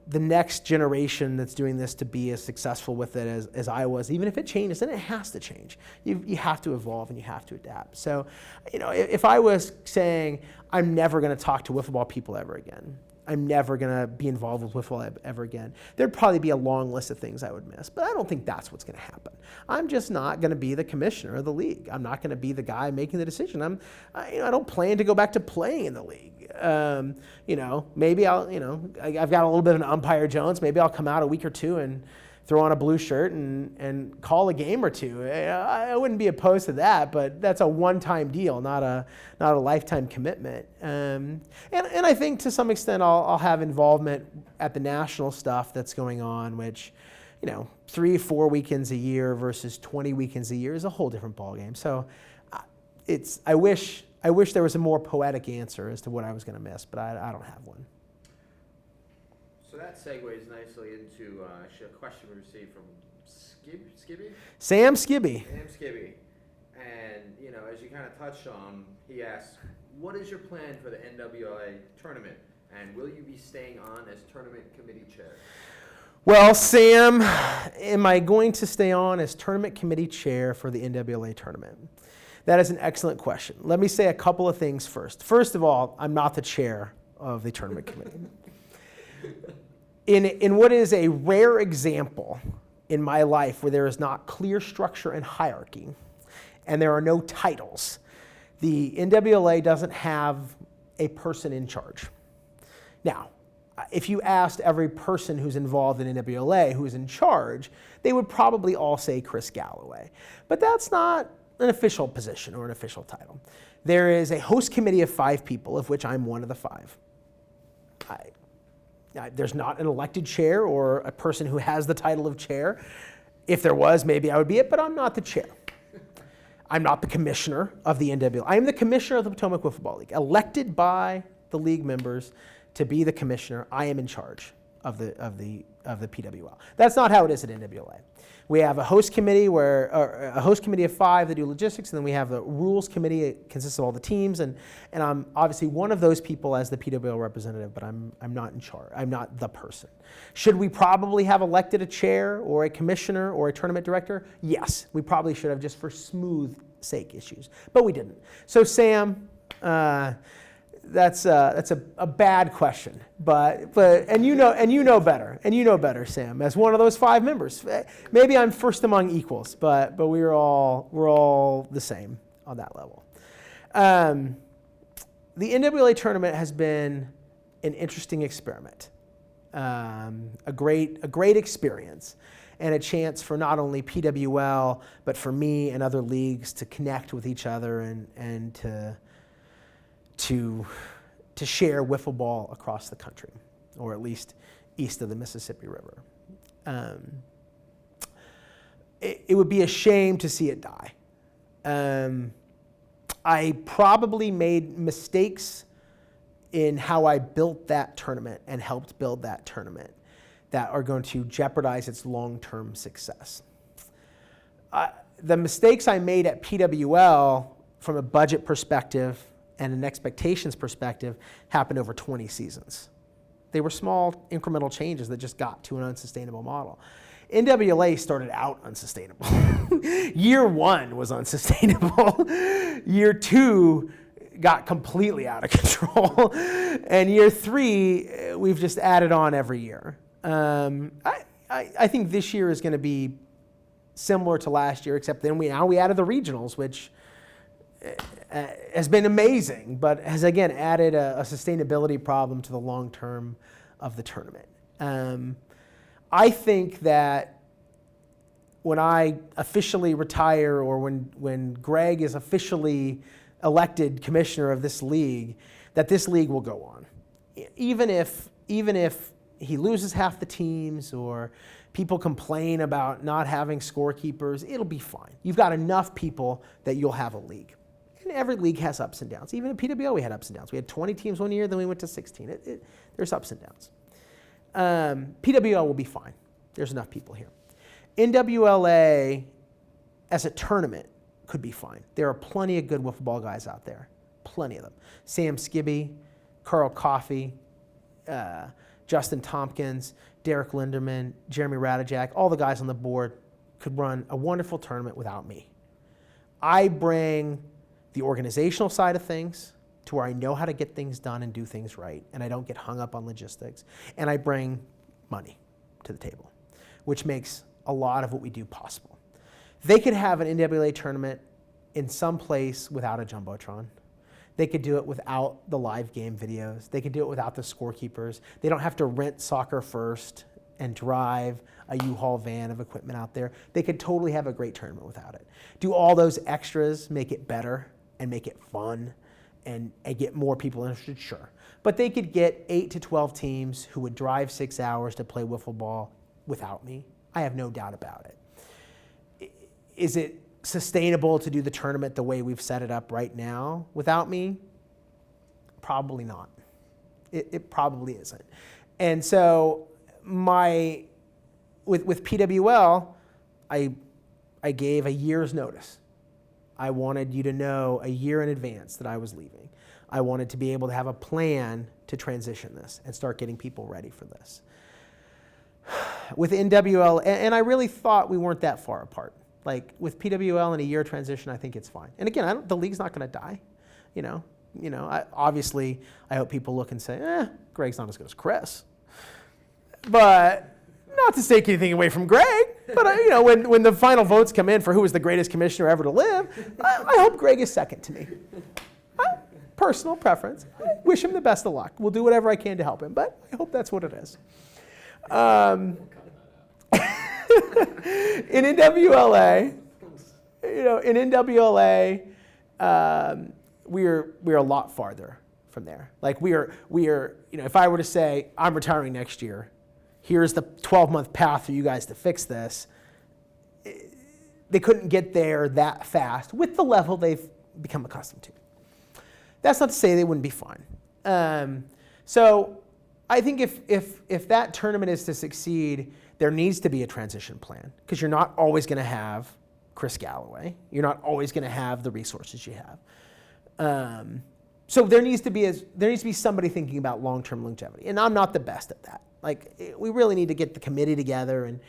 the next generation that's doing this to be as successful with it as I was. Even if it changes, then it has to change. You have to evolve and you have to adapt. So, if I was saying I'm never going to talk to wiffle ball people ever again, I'm never going to be involved with wiffle ball ever again, there'd probably be a long list of things I would miss. But I don't think that's what's going to happen. I'm just not going to be the commissioner of the league. I'm not going to be the guy making the decision. I don't plan to go back to playing in the league. Maybe I've got a little bit of an umpire Jones. Maybe I'll come out a week or two and throw on a blue shirt and call a game or two. I wouldn't be opposed to that, but that's a one-time deal, not a lifetime commitment. And I think to some extent I'll have involvement at the national stuff that's going on, which 3-4 weekends a year versus 20 weekends a year is a whole different ballgame. So I wish there was a more poetic answer as to what I was going to miss, but I don't have one. So that segues nicely into actually a question we received from Skibby? Sam Skibby. And, as you kind of touched on, he asked, what is your plan for the NWA tournament? And will you be staying on as tournament committee chair? Well, Sam, am I going to stay on as tournament committee chair for the NWLA tournament? That is an excellent question. Let me say a couple of things first. First of all, I'm not the chair of the tournament committee. In what is a rare example in my life where there is not clear structure and hierarchy, and there are no titles, the NWLA doesn't have a person in charge. Now, if you asked every person who's involved in NWLA who's in charge, they would probably all say Chris Gallaway. But that's not an official position or an official title. There is a host committee of 5 people, of which I'm one of the 5. There's not an elected chair or a person who has the title of chair. If there was, maybe I would be it, but I'm not the chair. I'm not the commissioner of the NWLA. I am the commissioner of the Potomac Wiffle Ball League, elected by the league members to be the commissioner. I am in charge of the PWL. That's not how it is at NWLA. We have a host committee a host committee of 5 that do logistics, and then we have the rules committee. It consists of all the teams, and I'm obviously one of those people as the PWL representative, but I'm not in charge. I'm not the person. Should we probably have elected a chair or a commissioner or a tournament director? Yes, we probably should have, just for smooth sake issues, but we didn't. So Sam, that's a bad question, but you know better, Sam, as one of those 5 members. Maybe I'm first among equals, but we're all the same on that level. The NWA tournament has been an interesting experiment, a great experience, and a chance for not only PWL but for me and other leagues to connect with each other and to share wiffle ball across the country, or at least east of the Mississippi River. It would be a shame to see it die. I probably made mistakes in how I built that tournament and helped build that tournament that are going to jeopardize its long-term success. The mistakes I made at PWL from a budget perspective and an expectations perspective happened over 20 seasons. They were small incremental changes that just got to an unsustainable model. NWLA started out unsustainable. Year 1 was unsustainable. Year 2 got completely out of control. And year 3, we've just added on every year. I think this year is going to be similar to last year, except then we added the regionals, which has been amazing, but has again added a sustainability problem to the long term of the tournament. I think that when I officially retire, or when Greg is officially elected commissioner of this league, that this league will go on. Even if he loses half the teams or people complain about not having scorekeepers, it'll be fine. You've got enough people that you'll have a league. And every league has ups and downs. Even at PWL, we had ups and downs. We had 20 teams one year, then we went to 16. There's ups and downs. PWL will be fine. There's enough people here. NWLA, as a tournament, could be fine. There are plenty of good wiffle ball guys out there. Plenty of them. Sam Skibby, Carl Coffey, Justin Tompkins, Derek Linderman, Jeremy Radijak, all the guys on the board could run a wonderful tournament without me. I bring the organizational side of things to where I know how to get things done and do things right, and I don't get hung up on logistics. And I bring money to the table, which makes a lot of what we do possible. They could have an NWA tournament in some place without a Jumbotron. They could do it without the live game videos. They could do it without the scorekeepers. They don't have to rent Soccer First and drive a U-Haul van of equipment out there. They could totally have a great tournament without it. Do all those extras make it better and make it fun and get more people interested? Sure. But they could get 8 to 12 teams who would drive 6 hours to play wiffle ball without me. I have no doubt about it. Is it sustainable to do the tournament the way we've set it up right now without me? Probably not. It probably isn't. And so with PWL, I gave a year's notice. I wanted you to know a year in advance that I was leaving. I wanted to be able to have a plan to transition this and start getting people ready for this. with NWL, and I really thought we weren't that far apart. Like with PWL in a year transition, I think it's fine. And again, the league's not going to die. Obviously, I hope people look and say, Greg's not as good as Chris. But not to take anything away from Greg, but when the final votes come in for who is the greatest commissioner ever to live, I hope Greg is second to me. Personal preference. I wish him the best of luck. We'll do whatever I can to help him, but I hope that's what it is. In NWLA, we're a lot farther from there. Like we are, if I were to say I'm retiring next year, here's the 12-month path for you guys to fix this. They couldn't get there that fast with the level they've become accustomed to. That's not to say they wouldn't be fun. So I think if that tournament is to succeed, there needs to be a transition plan because you're not always going to have Chris Gallaway. You're not always going to have the resources you have. So there needs to be somebody thinking about long-term longevity, and I'm not the best at that. Like we really need to get the committee together and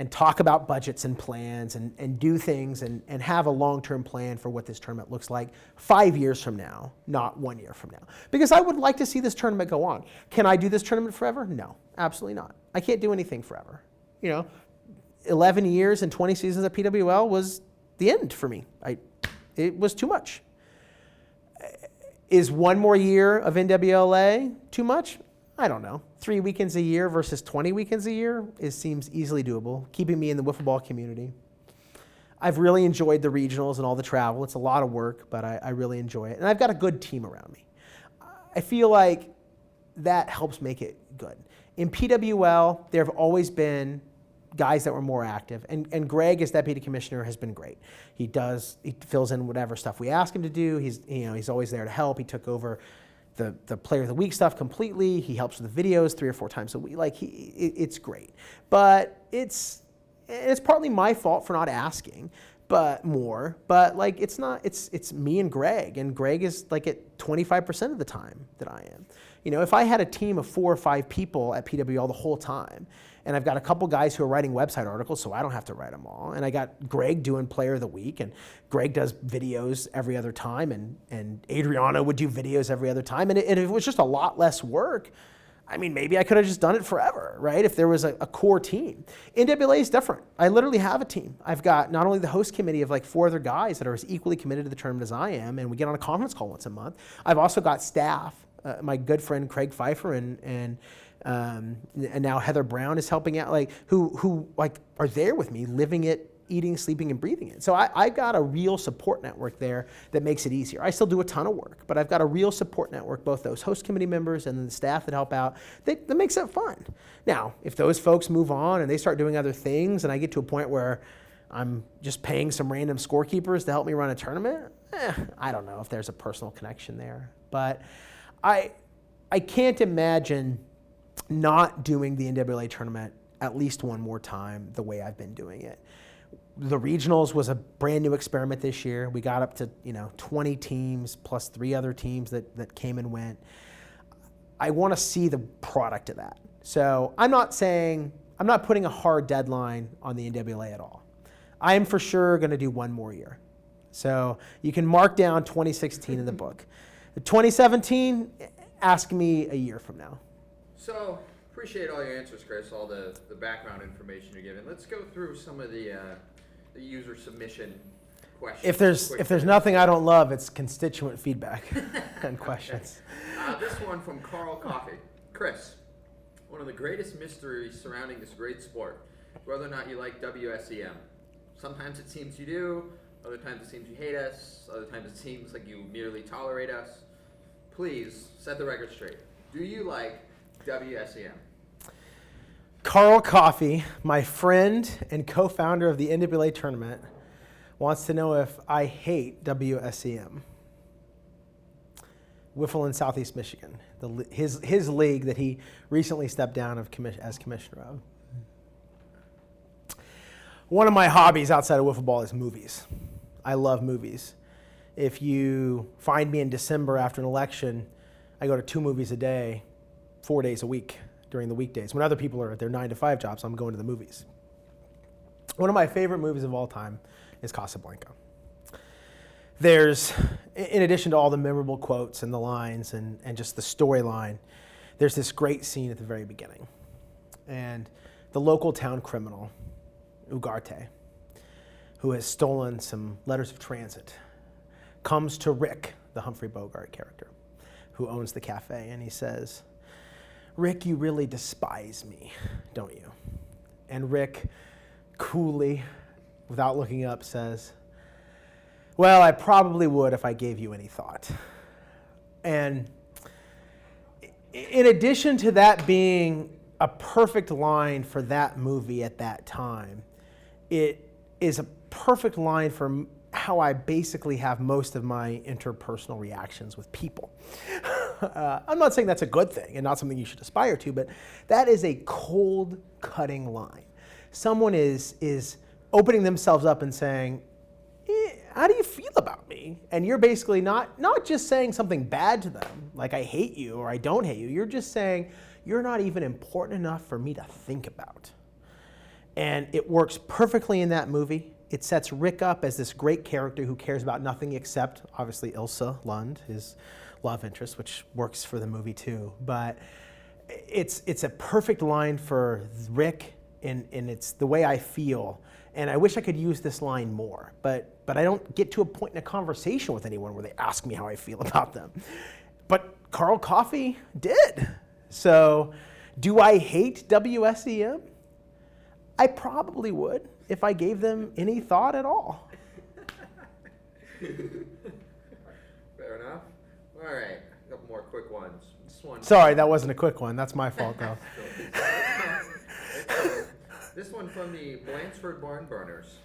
talk about budgets and plans and do things and have a long-term plan for what this tournament looks like 5 years from now, not 1 year from now. Because I would like to see this tournament go on. Can I do this tournament forever? No, absolutely not. I can't do anything forever. 11 years and 20 seasons at PWL was the end for me. It was too much. Is one more year of NWLA too much? I don't know. 3 weekends a year versus 20 weekends a year seems easily doable, keeping me in the wiffle ball community. I've really enjoyed the regionals and all the travel. It's a lot of work, but I really enjoy it. And I've got a good team around me. I feel like that helps make it good. In PWL, there have always been guys that were more active. And Greg, as deputy commissioner, has been great. He fills in whatever stuff we ask him to do. He's always there to help. He took over the player of the week stuff completely. He helps with the videos 3 or 4 times a week. It's great. But it's partly my fault for not asking, but it's me and Greg is like at 25% of the time that I am. If I had a team of 4 or 5 people at PWL the whole time, and I've got a couple guys who are writing website articles, so I don't have to write them all. And I got Greg doing player of the week, and Greg does videos every other time, and Adriana would do videos every other time. And if it was just a lot less work, maybe I could have just done it forever, right? If there was a core team. NWA is different. I literally have a team. I've got not only the host committee of like 4 other guys that are as equally committed to the tournament as I am, and we get on a conference call once a month. I've also got staff. My good friend Craig Pfeiffer and now Heather Brown is helping out, who are there with me, living it, eating, sleeping, and breathing it. So I've got a real support network there that makes it easier. I still do a ton of work, but I've got a real support network, both those host committee members and then the staff that help out, that makes it fun. Now, if those folks move on and they start doing other things and I get to a point where I'm just paying some random scorekeepers to help me run a tournament, I don't know if there's a personal connection there. But I can't imagine not doing the NWA tournament at least one more time the way I've been doing it. The regionals was a brand new experiment this year. We got up to 20 teams plus 3 other teams that came and went. I want to see the product of that. So I'm not putting a hard deadline on the NWA at all. I am for sure going to do one more year. So you can mark down 2016 in the book. The 2017, ask me a year from now. So, appreciate all your answers, Chris, all the background information you're giving. Let's go through some of the user submission questions. If there's nothing I don't love, it's constituent feedback and questions. This one from Carl Coffey. Chris, one of the greatest mysteries surrounding this great sport, whether or not you like WSEM. Sometimes it seems you do, other times it seems you hate us, other times it seems like you merely tolerate us. Please, set the record straight. Do you like WSEM? Carl Coffey, my friend and co-founder of the NWA tournament, wants to know if I hate WSEM. Wiffle in Southeast Michigan, his league that he recently stepped down as commissioner of. One of my hobbies outside of wiffle ball is movies. I love movies. If you find me in December after an election, I go to 2 movies a day, 4 days a week, during the weekdays. When other people are at their 9-to-5 jobs, I'm going to the movies. One of my favorite movies of all time is Casablanca. There's, in addition to all the memorable quotes and the lines and just the storyline, there's this great scene at the very beginning. And the local town criminal, Ugarte, who has stolen some letters of transit, comes to Rick, the Humphrey Bogart character, who owns the cafe, and he says, "Rick, you really despise me, don't you?" And Rick, coolly, without looking up, says, "Well, I probably would if I gave you any thought." And in addition to that being a perfect line for that movie at that time, it is a perfect line for how I basically have most of my interpersonal reactions with people. I'm not saying that's a good thing and not something you should aspire to, but that is a cold, cutting line. Someone is opening themselves up and saying, "How do you feel about me?" And you're basically not just saying something bad to them, like "I hate you" or "I don't hate you." You're just saying, "You're not even important enough for me to think about." And it works perfectly in that movie. It sets Rick up as this great character who cares about nothing except, obviously, Ilsa Lund, his love interest, which works for the movie too. But it's a perfect line for Rick, and it's the way I feel. And I wish I could use this line more, but I don't get to a point in a conversation with anyone where they ask me how I feel about them. But Carl Coffey did. So do I hate WSEM? I probably would if I gave them any thought at all. Fair enough. All right, a couple more quick ones. This one. Sorry, that wasn't a quick one. That's my fault, though. This one from the Blansford Barn Burners.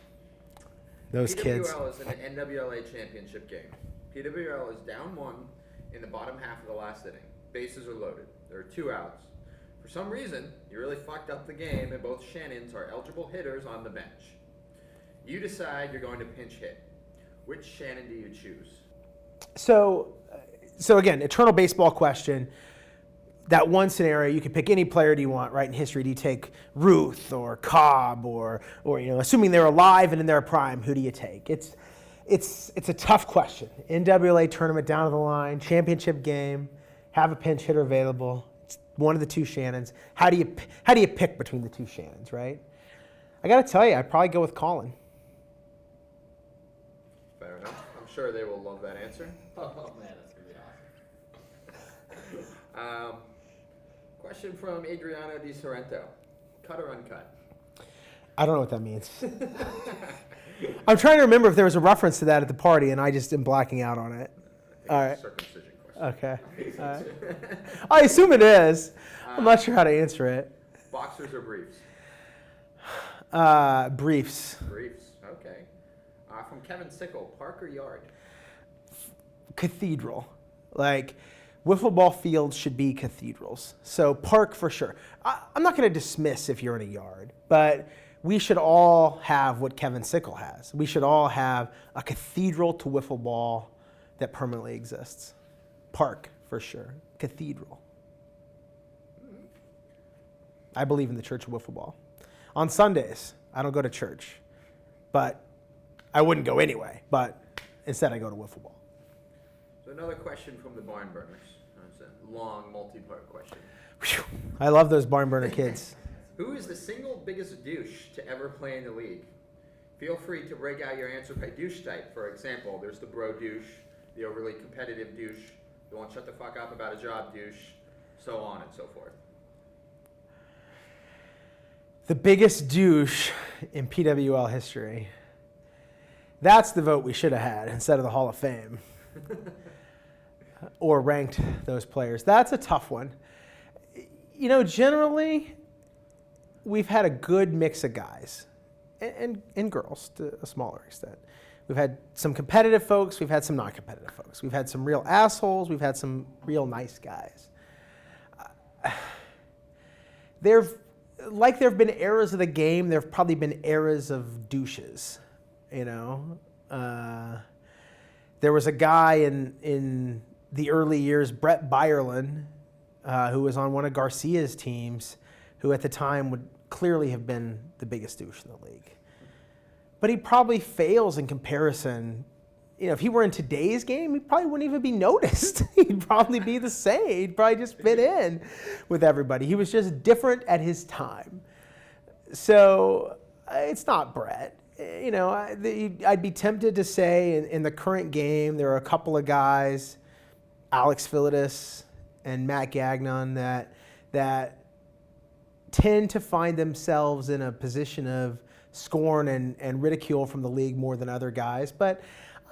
Those kids. PWL is in an NWLA championship game. PWL is down 1 in the bottom half of the last inning. Bases are loaded. There are 2 outs. For some reason, you really fucked up the game, and both Shannons are eligible hitters on the bench. You decide you're going to pinch hit. Which Shannon do you choose? So again, eternal baseball question. That one scenario, you could pick any player do you want, right? In history, do you take Ruth or Cobb or assuming they're alive and in their prime, who do you take? It's a tough question. NWA tournament down to the line, championship game, have a pinch hitter available. It's one of the 2 Shannons. How do you pick between the 2 Shannons, right? I got to tell you, I'd probably go with Colin. Fair enough. I'm sure they will love that answer. Oh man, that's gonna be awesome. Question from Adriano Di Sorrento. Cut or uncut? I don't know what that means. I'm trying to remember if there was a reference to that at the party, and I just am blacking out on it. All right. Circumcision question. Okay. All right. I assume it is. I'm not sure how to answer it. Boxers or briefs? Briefs. Briefs. Okay. From Kevin Sickle. Park or yard? Cathedral. Like, wiffle ball fields should be cathedrals. So park for sure. I'm not going to dismiss if you're in a yard, but we should all have what Kevin Sickle has. We should all have a cathedral to wiffle ball that permanently exists. Park for sure. Cathedral. I believe in the Church of Wiffle Ball. On Sundays, I don't go to church, but I wouldn't go anyway. But instead, I go to wiffle ball. So another question from the Barn Burners. It's a long, multi-part question. Whew. I love those barn burner kids. Who is the single biggest douche to ever play in the league? Feel free to break out your answer by douche type. For example, there's the bro douche, the overly competitive douche, the won't shut the fuck up about a job douche, so on and so forth. The biggest douche in PWL history. That's the vote we should have had instead of the Hall of Fame. Or ranked those players. That's a tough one. Generally, we've had a good mix of guys and girls to a smaller extent. We've had some competitive folks. We've had some non-competitive folks. We've had some real assholes. We've had some real nice guys. There have been eras of the game, there have probably been eras of douches, There was a guy in the early years, Brett Byerlin, who was on one of Garcia's teams, who at the time would clearly have been the biggest douche in the league. But he probably fails in comparison. You know, if he were in today's game, he probably wouldn't even be noticed. He'd probably be the same. He'd probably just fit in with everybody. He was just different at his time. So it's not Brett. You know, I'd be tempted to say in the current game, there are a couple of guys, Alex Philidis and Matt Gagnon, that tend to find themselves in a position of scorn and ridicule from the league more than other guys. But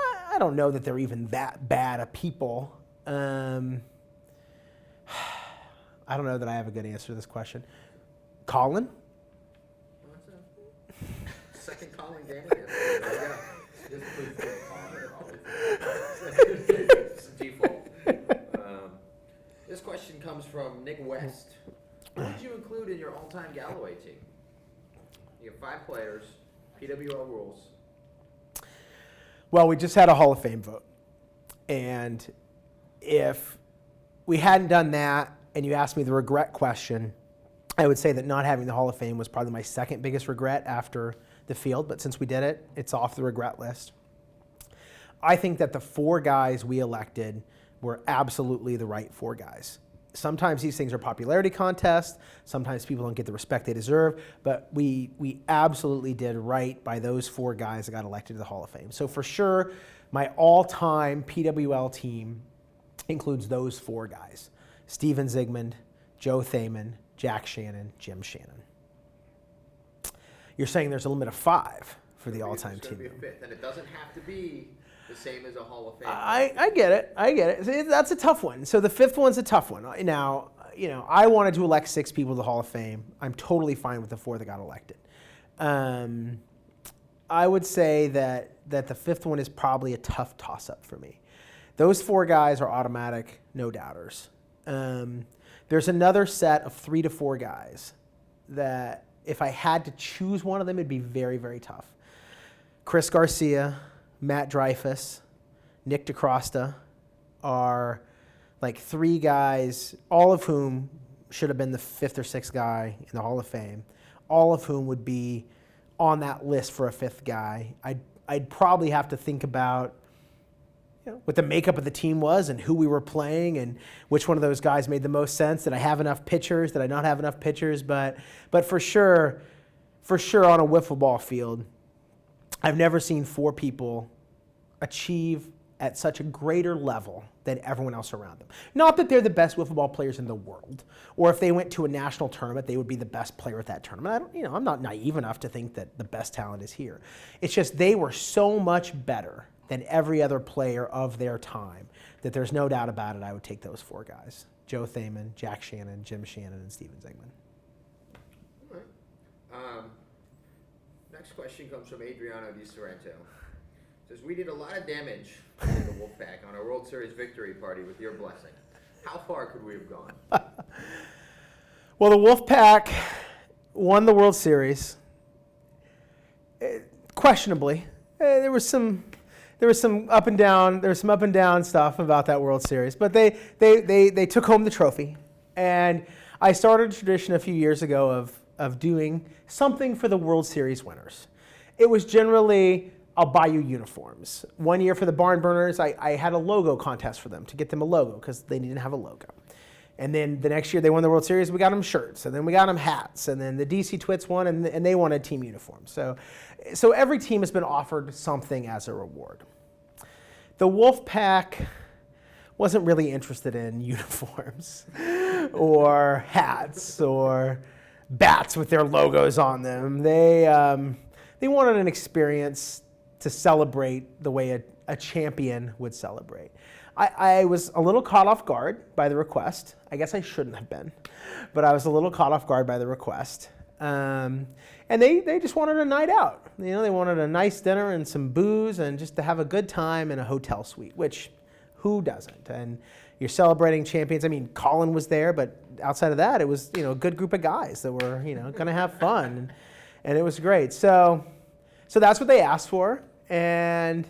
I don't know that they're even that bad of people. I don't know that I have a good answer to this question. Colin? Second Colin game again. Yeah. Just please do Colin. It's a default. This question comes from Nick West. Who did you include in your all-time Gallaway team? You have 5 players, PWL rules. Well, we just had a Hall of Fame vote. And if we hadn't done that and you asked me the regret question, I would say that not having the Hall of Fame was probably my second biggest regret after the field. But since we did it, it's off the regret list. I think that the 4 guys we elected were absolutely the right 4 guys. Sometimes these things are popularity contests. Sometimes people don't get the respect they deserve. But we absolutely did right by those 4 guys that got elected to the Hall of Fame. So for sure, my all-time PWL team includes those 4 guys: Steven Zygmunt, Joe Thaman, Jack Shannon, Jim Shannon. You're saying there's a limit of 5 for the all-time team. There's going to be a 5th, and it doesn't have to be the same as a Hall of Fame. I get it. That's a tough one. So the 5th one's a tough one. Now, you know, I wanted to elect 6 people to the Hall of Fame. I'm totally fine with the 4 that got elected. I would say that the 5th one is probably a tough toss-up for me. Those 4 guys are automatic, no doubters. There's another set of 3 to 4 guys that if I had to choose one of them, it'd be very, very tough. Chris Garcia, Matt Dreyfus, Nick DeCrosta are like 3 guys, all of whom should have been the 5th or 6th guy in the Hall of Fame, all of whom would be on that list for a 5th guy. I'd probably have to think about, you know, what the makeup of the team was and who we were playing and which one of those guys made the most sense. Did I have enough pitchers? Did I not have enough pitchers? But for sure on a wiffle ball field, I've never seen 4 people achieve at such a greater level than everyone else around them. Not that they're the best wiffle ball players in the world, or if they went to a national tournament, they would be the best player at that tournament. I'm not naive enough to think that the best talent is here. It's just they were so much better than every other player of their time that there's no doubt about it. I would take those 4 guys: Joe Thaman, Jack Shannon, Jim Shannon, and Steven Zygmunt. All right. Next question comes from Adriano Di Sorrento. Says, we did a lot of damage to the Wolfpack on our World Series victory party with your blessing. How far could we have gone? Well, the Wolfpack won the World Series. Questionably. There was some up and down stuff about that World Series, but they took home the trophy. And I started a tradition a few years ago of doing something for the World Series winners. It was generally, I'll buy you uniforms. One year for the Barn Burners, I had a logo contest for them to get them a logo because they didn't have a logo. And then the next year they won the World Series, we got them shirts, and then we got them hats, and then the DC Twits won, and they wanted team uniforms. So every team has been offered something as a reward. The Wolfpack wasn't really interested in uniforms or hats or bats with their logos on them. They wanted an experience to celebrate the way a champion would celebrate. I was a little caught off guard by the request. I guess I shouldn't have been, but I was a little caught off guard by the request. And they just wanted a night out. You know, they wanted a nice dinner and some booze and just to have a good time in a hotel suite, which who doesn't? And you're celebrating champions. I mean, Colin was there, but outside of that, it was, you know, a good group of guys that were, you know, going to have fun. And it was great. So that's what they asked for. And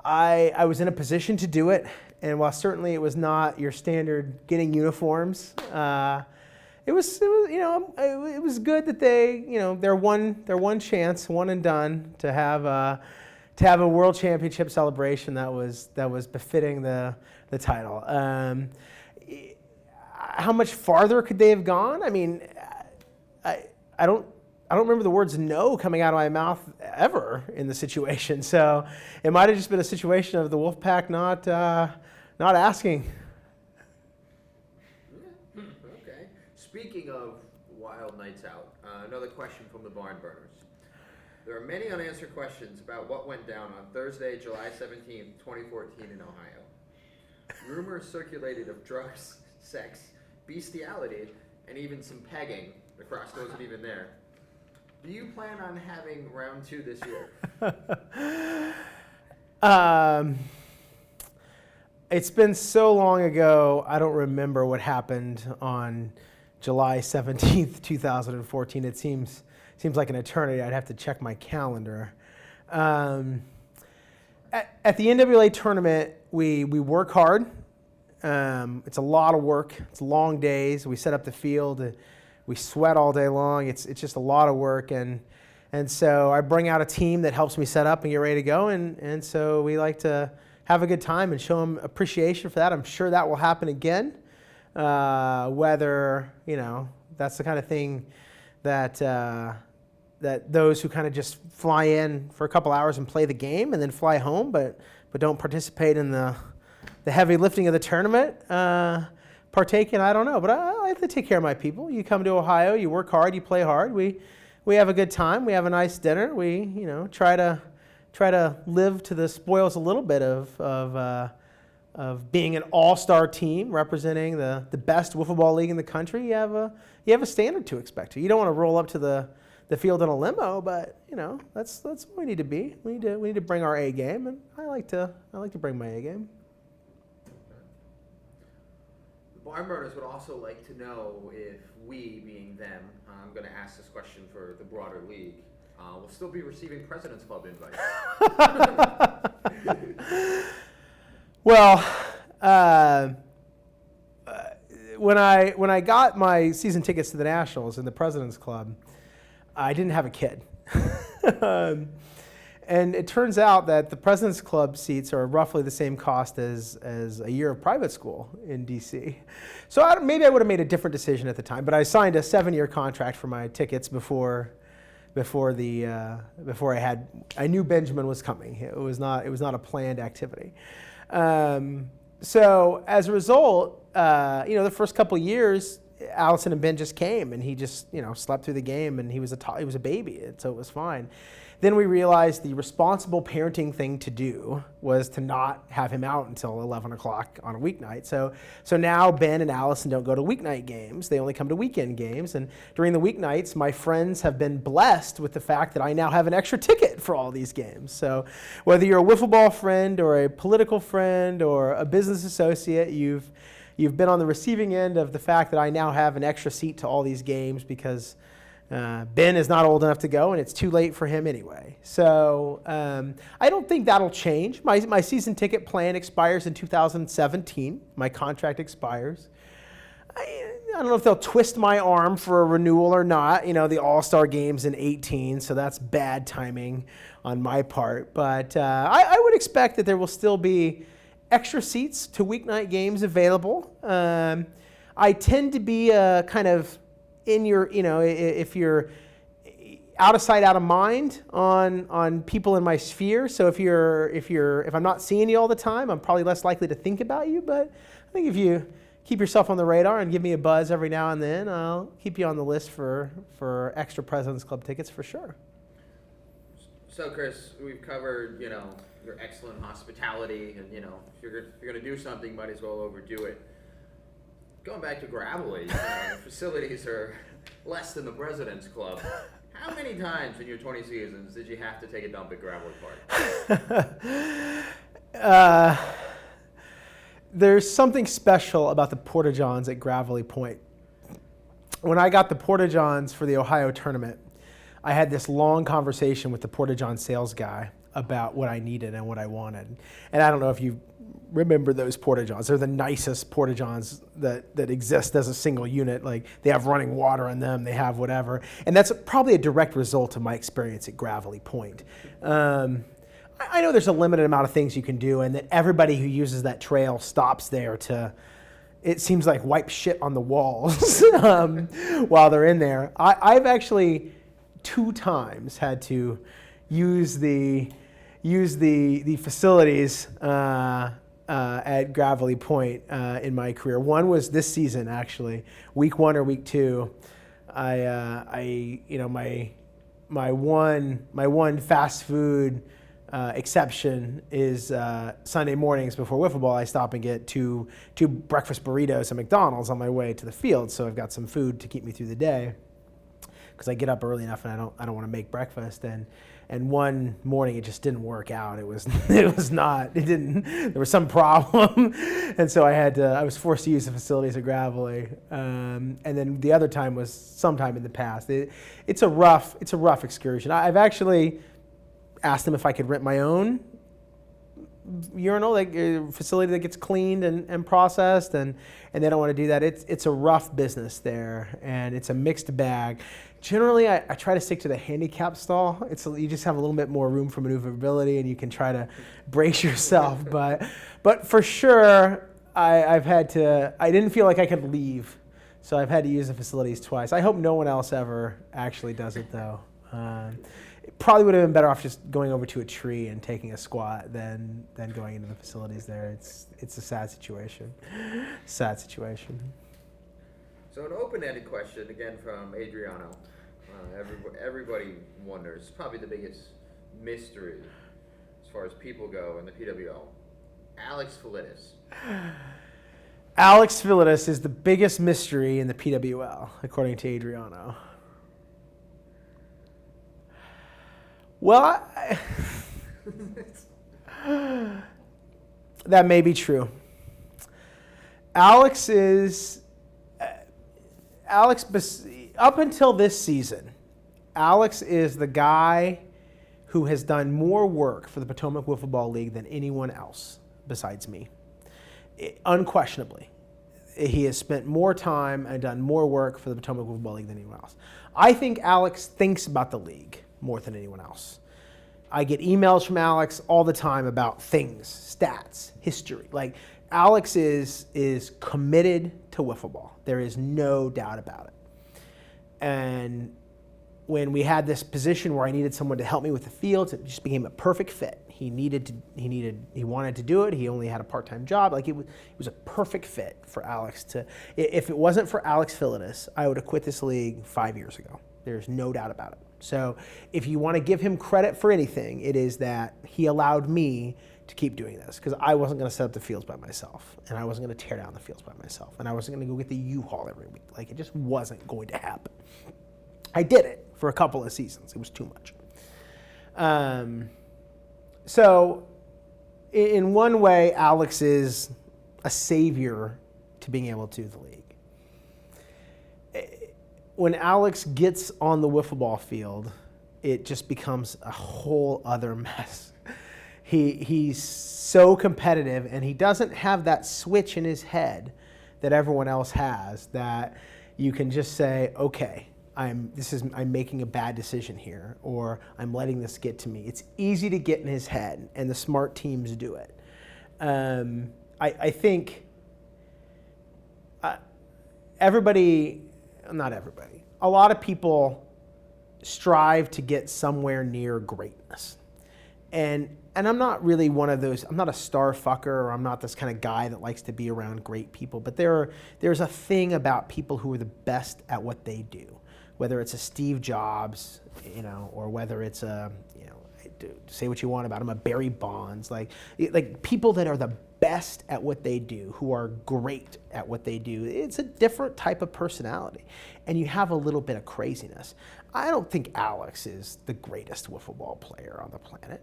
I was in a position to do it. And while certainly it was not your standard getting uniforms, it was it was good that they their one chance, one and done, to have a world championship celebration that was befitting the title. How much farther could they have gone? I mean, I don't remember the words "no" coming out of my mouth ever in the situation. So it might have just been a situation of the Wolfpack not asking. Okay. Speaking of wild nights out, another question from the Barn Burners. There are many unanswered questions about what went down on Thursday, July 17th, 2014 in Ohio. Rumors circulated of drugs, sex, bestiality, and even some pegging. The cross wasn't even there. Do you plan on having round 2 this year? It's been so long ago, I don't remember what happened on July 17th, 2014. It seems like an eternity. I'd have to check my calendar. At the NWA tournament, we work hard. It's a lot of work. It's long days. We set up the field. We sweat all day long. It's just a lot of work. And so I bring out a team that helps me set up and get ready to go. And so we like to have a good time and show them appreciation for that. I'm sure that will happen again. Whether, that's the kind of thing that those who kind of just fly in for a couple hours and play the game and then fly home, but don't participate in the heavy lifting of the tournament, partake in, I don't know. But I like to take care of my people. You come to Ohio, you work hard, you play hard. We have a good time. We have a nice dinner. We try to live to the spoils a little bit of being an all-star team representing the best wiffle ball league in the country. You have a standard to expect. You don't want to roll up to the field in a limo, but that's what we need to be. We need to bring our A game, and I like to bring my A game. The Barn Burners would also like to know if we, being them, I'm going to ask this question for the broader league, will still be receiving President's Club invites. Well, when I got my season tickets to the Nationals in the President's Club, I didn't have a kid. And it turns out that the President's Club seats are roughly the same cost as a year of private school in D.C. So maybe I would have made a different decision at the time, but I signed a 7-year contract for my tickets before I knew Benjamin was coming. It was not a planned activity. So as a result, the first couple of years, Allison and Ben just came, and he just slept through the game, and he was a baby, and so it was fine. Then we realized the responsible parenting thing to do was to not have him out until 11 o'clock on a weeknight. So now Ben and Allison don't go to weeknight games. They only come to weekend games. And during the weeknights, my friends have been blessed with the fact that I now have an extra ticket for all these games. So whether you're a wiffle ball friend or a political friend or a business associate, you've been on the receiving end of the fact that I now have an extra seat to all these games because Ben is not old enough to go, and it's too late for him anyway. So I don't think that'll change. My season ticket plan expires in 2017. My contract expires. I don't know if they'll twist my arm for a renewal or not. The All-Star Game's in 2018, so that's bad timing on my part. But I would expect that there will still be extra seats to weeknight games available. I tend to be kind of in your, if you're out of sight, out of mind on people in my sphere. So if I'm not seeing you all the time, I'm probably less likely to think about you. But I think if you keep yourself on the radar and give me a buzz every now and then, I'll keep you on the list for extra President's Club tickets for sure. So Chris, we've covered, your excellent hospitality, and if you're going to do something, might as well overdo it. Going back to Gallaway, the facilities are less than the President's Club. How many times in your 20 seasons did you have to take a dump at Gallaway Park? There's something special about the Porta-Johns at Gravelly Point. When I got the Porta-Johns for the Ohio tournament, I had this long conversation with the Porta-John sales guy about what I needed and what I wanted. And I don't know if you remember those porta-johns. They're the nicest porta-johns that exist as a single unit. Like, they have running water in them, they have whatever. And that's probably a direct result of my experience at Gravely Point. I know there's a limited amount of things you can do, and that everybody who uses that trail stops there to, it seems like, wipe shit on the walls while they're in there. I've actually 2 times had to use the facilities at Gravely Point in my career. One was this season, actually, week 1 or week 2. My one fast food exception is Sunday mornings before wiffle ball. I stop and get two breakfast burritos at McDonald's on my way to the field, so I've got some food to keep me through the day, because I get up early enough and I don't want to make breakfast. And one morning it just didn't work out. There was some problem, and so I was forced to use the facilities at Gravely. And then the other time was sometime in the past. It's a rough excursion. I've actually asked them if I could rent my own urinal, like a facility that gets cleaned and processed, and they don't want to do that. It's a rough business there, and it's a mixed bag. Generally, I try to stick to the handicap stall. You just have a little bit more room for maneuverability, and you can try to brace yourself. But for sure, I didn't feel like I could leave, so I've had to use the facilities twice. I hope no one else ever actually does it, though. It probably would have been better off just going over to a tree and taking a squat than going into the facilities there. It's a sad situation. Sad situation. So an open-ended question, again from Adriano. Everybody wonders, probably the biggest mystery as far as people go in the PWL. Alex Philitis. Alex Philitis is the biggest mystery in the PWL, according to Adriano. Well, that may be true. Alex, up until this season, Alex is the guy who has done more work for the Potomac Wiffle Ball League than anyone else besides me. Unquestionably. He has spent more time and done more work for the Potomac Wiffle Ball League than anyone else. I think Alex thinks about the league more than anyone else. I get emails from Alex all the time about things, stats, history. Like, Alex is committed to wiffle ball. There is no doubt about it. And when we had this position where I needed someone to help me with the fields, it just became a perfect fit. He wanted to do it. He only had a part-time job. Like, it was a perfect fit for Alex to. If it wasn't for Alex Philitis, I would have quit this league 5 years ago. There's no doubt about it. So if you want to give him credit for anything, it is that he allowed me to keep doing this, because I wasn't going to set up the fields by myself, and I wasn't going to tear down the fields by myself, and I wasn't going to go get the U-Haul every week. Like, it just wasn't going to happen. I did it for a couple of seasons. It was too much. So in one way, Alex is a savior to being able to do the league. When Alex gets on the wiffle ball field, it just becomes a whole other mess. He's so competitive, and he doesn't have that switch in his head that everyone else has, that you can just say, okay, I'm making a bad decision here, or I'm letting this get to me. It's easy to get in his head, and the smart teams do it. I think not everybody, a lot of people strive to get somewhere near greatness. And I'm not really one of those, I'm not a star fucker, or I'm not this kind of guy that likes to be around great people, but there's a thing about people who are the best at what they do, whether it's a Steve Jobs, or whether it's say what you want about him, a Barry Bonds, like people that are the best at what they do, who are great at what they do. It's a different type of personality, and you have a little bit of craziness. I don't think Alex is the greatest wiffle ball player on the planet.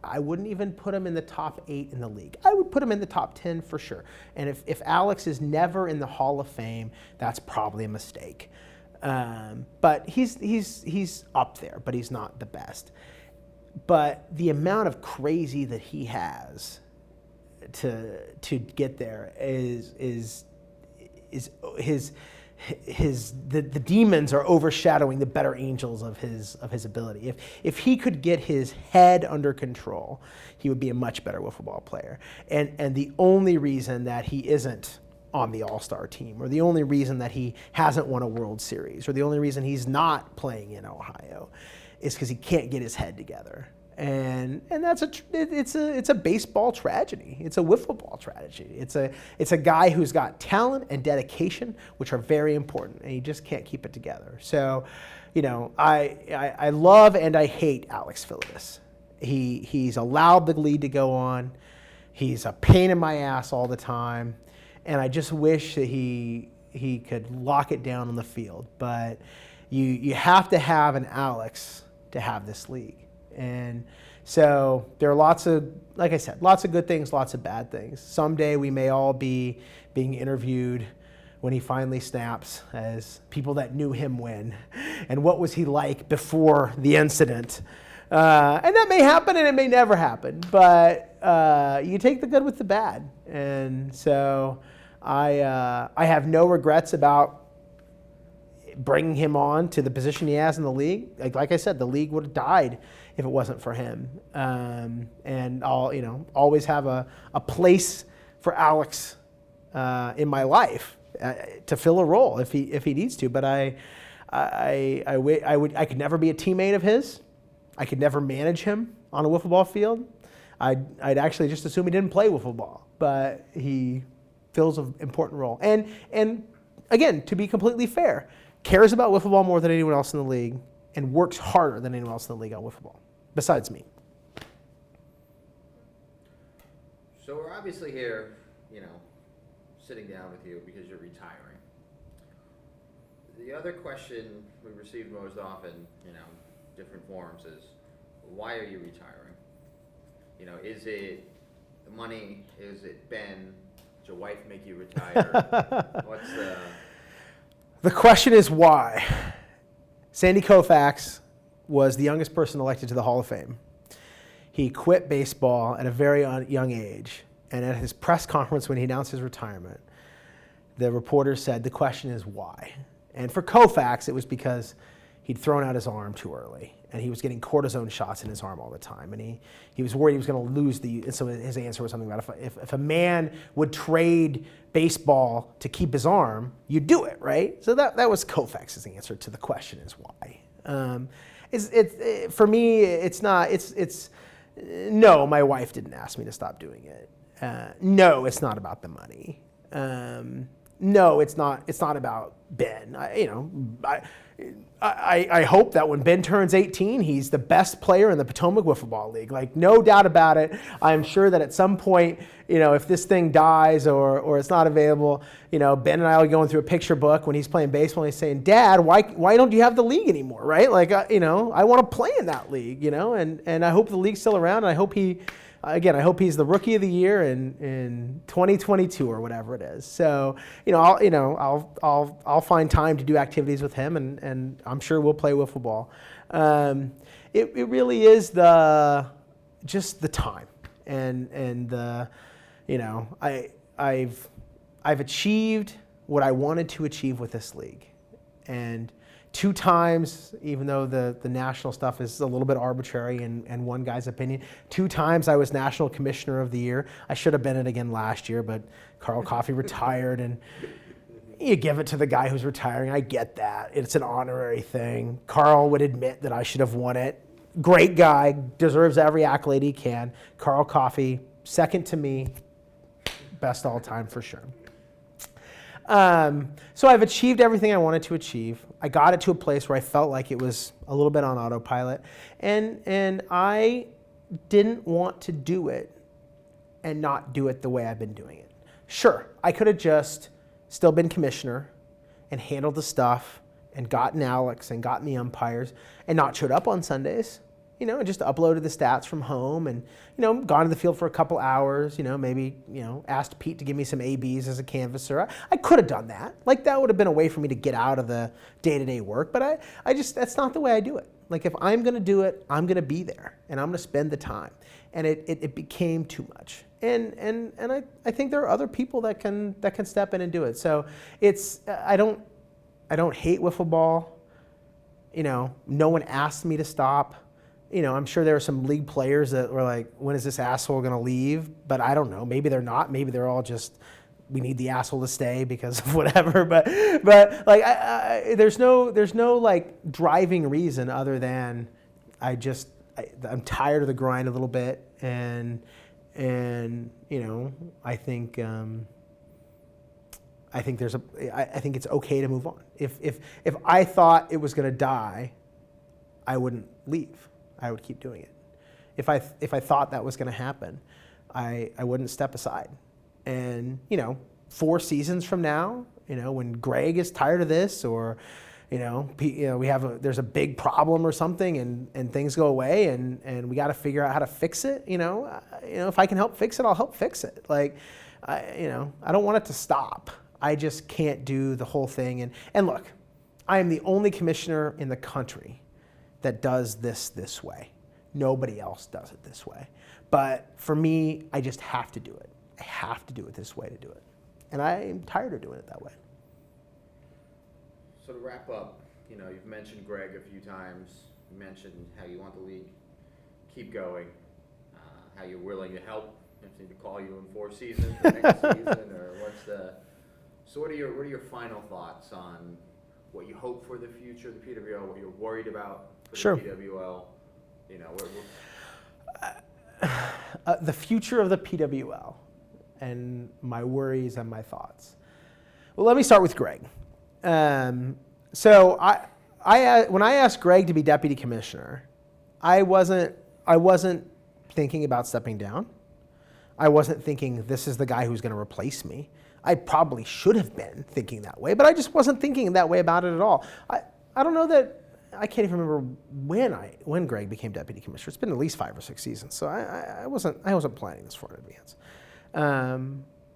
I wouldn't even put him in the top 8 in the league. I would put him in the top 10 for sure. And if Alex is never in the Hall of Fame, that's probably a mistake. But he's up there, but he's not the best. But the amount of crazy that he has to get there is the demons are overshadowing the better angels of his ability. If he could get his head under control, he would be a much better wiffle ball player. And the only reason that he isn't on the All-Star team, or the only reason that he hasn't won a World Series, or the only reason he's not playing in Ohio, is because he can't get his head together. And it's a baseball tragedy. It's a wiffle ball tragedy. It's a guy who's got talent and dedication, which are very important, and he just can't keep it together. So, I love and I hate Alex Philidis. He's allowed the lead to go on. He's a pain in my ass all the time, and I just wish that he could lock it down on the field. But you have to have an Alex to have this league. And so there are like I said, lots of good things, lots of bad things. Someday we may all be being interviewed when he finally snaps as people that knew him when, and what was he like before the incident. And that may happen and it may never happen, but you take the good with the bad. And so I have no regrets about bringing him on to the position he has in the league. Like I said, the league would have died if it wasn't for him. And I'll always have a place for Alex in my life to fill a role if he needs to. But I could never be a teammate of his. I could never manage him on a wiffle ball field. I'd actually just assume he didn't play wiffle ball, but he fills an important role. And again, to be completely fair, cares about wiffle ball more than anyone else in the league, and works harder than anyone else in the league on wiffle ball, besides me. So we're obviously here, sitting down with you because you're retiring. The other question we receive most often, different forms, is why are you retiring? Is it the money? Is it Ben? Did your wife make you retire? What's the... The question is why. Sandy Koufax was the youngest person elected to the Hall of Fame. He quit baseball at a very young age, and at his press conference when he announced his retirement, the reporter said, the question is why. And for Koufax, it was because he'd thrown out his arm too early, and he was getting cortisone shots in his arm all the time, and he was worried he was going to lose and so his answer was something about if a man would trade baseball to keep his arm, you'd do it, right? So that was Koufax's answer to the question is why. For me, it's not, no, my wife didn't ask me to stop doing it. No, it's not about the money. No, it's not about Ben. I hope that when Ben turns 18, he's the best player in the Potomac Wiffle Ball League. Like, no doubt about it. I'm sure that at some point, if this thing dies or it's not available, Ben and I will be going through a picture book when he's playing baseball and he's saying, Dad, why don't you have the league anymore, right? Like, I want to play in that league, and I hope the league's still around, and I hope I hope he's the rookie of the year in 2022 or whatever it is. So, I'll find time to do activities with him, and I'm sure we'll play wiffle ball. It really is just the time, and I've achieved what I wanted to achieve with this league, and 2 times, even though the national stuff is a little bit arbitrary and one guy's opinion, 2 times I was National Commissioner of the Year. I should have been it again last year, but Carl Coffey retired, and you give it to the guy who's retiring. I get that. It's an honorary thing. Carl would admit that I should have won it. Great guy, deserves every accolade he can. Carl Coffey, second to me, best all time for sure. So I've achieved everything I wanted to achieve. I got it to a place where I felt like it was a little bit on autopilot, and I didn't want to do it and not do it the way I've been doing it. Sure, I could have just still been commissioner and handled the stuff and gotten Alex and gotten the umpires and not showed up on Sundays. And just uploaded the stats from home and, gone to the field for a couple hours, maybe, asked Pete to give me some ABs as a canvasser. I could have done that. Like, that would have been a way for me to get out of the day-to-day work, but I just, that's not the way I do it. Like if I'm going to do it, I'm going to be there and I'm going to spend the time. And it became too much. And I think there are other people that can step in and do it. So it's I don't hate wiffle ball. You know, no one asked me to stop. You know, I'm sure there are some league players that were like, when is this asshole going to leave? But I don't know. Maybe they're not. Maybe they're all just, we need the asshole to stay because of whatever. But like, there's no like driving reason other than I'm tired of the grind a little bit. And you know, I think it's okay to move on. If I thought it was going to die, I wouldn't leave. I would keep doing it. If I thought that was going to happen, I wouldn't step aside. And you know, 4 seasons from now, you know, when Greg is tired of this, or you know, there's a big problem or something, and things go away, and we got to figure out how to fix it. You know, if I can help fix it, I'll help fix it. Like, I don't want it to stop. I just can't do the whole thing. And look, I am the only commissioner in the country that does this way. Nobody else does it this way. But for me, I just have to do it. I have to do it this way to do it. And I'm tired of doing it that way. So to wrap up, you know, you've mentioned Greg a few times. You mentioned how you want the league keep going, how you're willing to help. I need to call you in 4 seasons or next season, or so what are your final thoughts on what you hope for the future of the PWL, what you're worried about for the PWL? You know, the future of the PWL and my worries and my thoughts. Well, let me start with Greg. So when I asked Greg to be deputy commissioner, I wasn't thinking about stepping down. I wasn't thinking this is the guy who's going to replace me. I probably should have been thinking that way, but I just wasn't thinking that way about it at all. I don't know that, I can't even remember when Greg became deputy commissioner. It's been at least 5 or 6 seasons, so I wasn't planning this far in advance.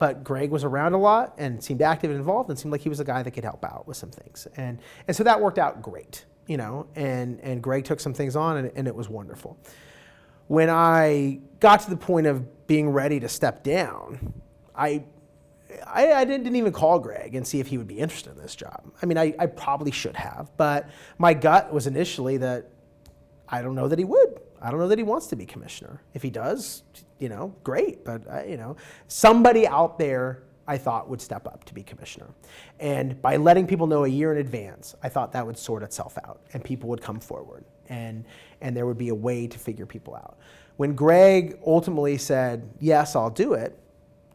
But Greg was around a lot and seemed active and involved, and seemed like he was a guy that could help out with some things, and so that worked out great, you know. And Greg took some things on, and it was wonderful. When I got to the point of being ready to step down, I didn't even call Greg and see if he would be interested in this job. I mean, I probably should have, but my gut was initially that I don't know that he would. I don't know that he wants to be commissioner. If he does, you know, great. But, you know, somebody out there I thought would step up to be commissioner. And by letting people know a year in advance, I thought that would sort itself out and people would come forward and there would be a way to figure people out. When Greg ultimately said, yes, I'll do it,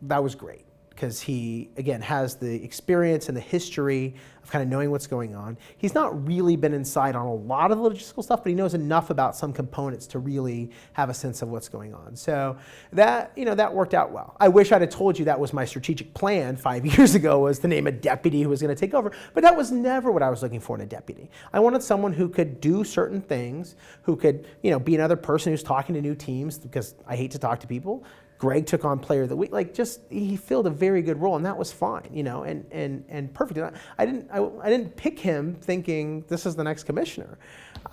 that was great. Because he, again, has the experience and the history of kind of knowing what's going on. He's not really been inside on a lot of the logistical stuff, but he knows enough about some components to really have a sense of what's going on. So that, you know, that worked out well. I wish I'd have told you that was my strategic plan 5 years ago, was to name a deputy who was going to take over, but that was never what I was looking for in a deputy. I wanted someone who could do certain things, who could, you know, be another person who's talking to new teams, because I hate to talk to people. Greg took on player of the week, like just he filled a very good role, and that was fine, you know, and perfect. And I didn't pick him thinking this is the next commissioner.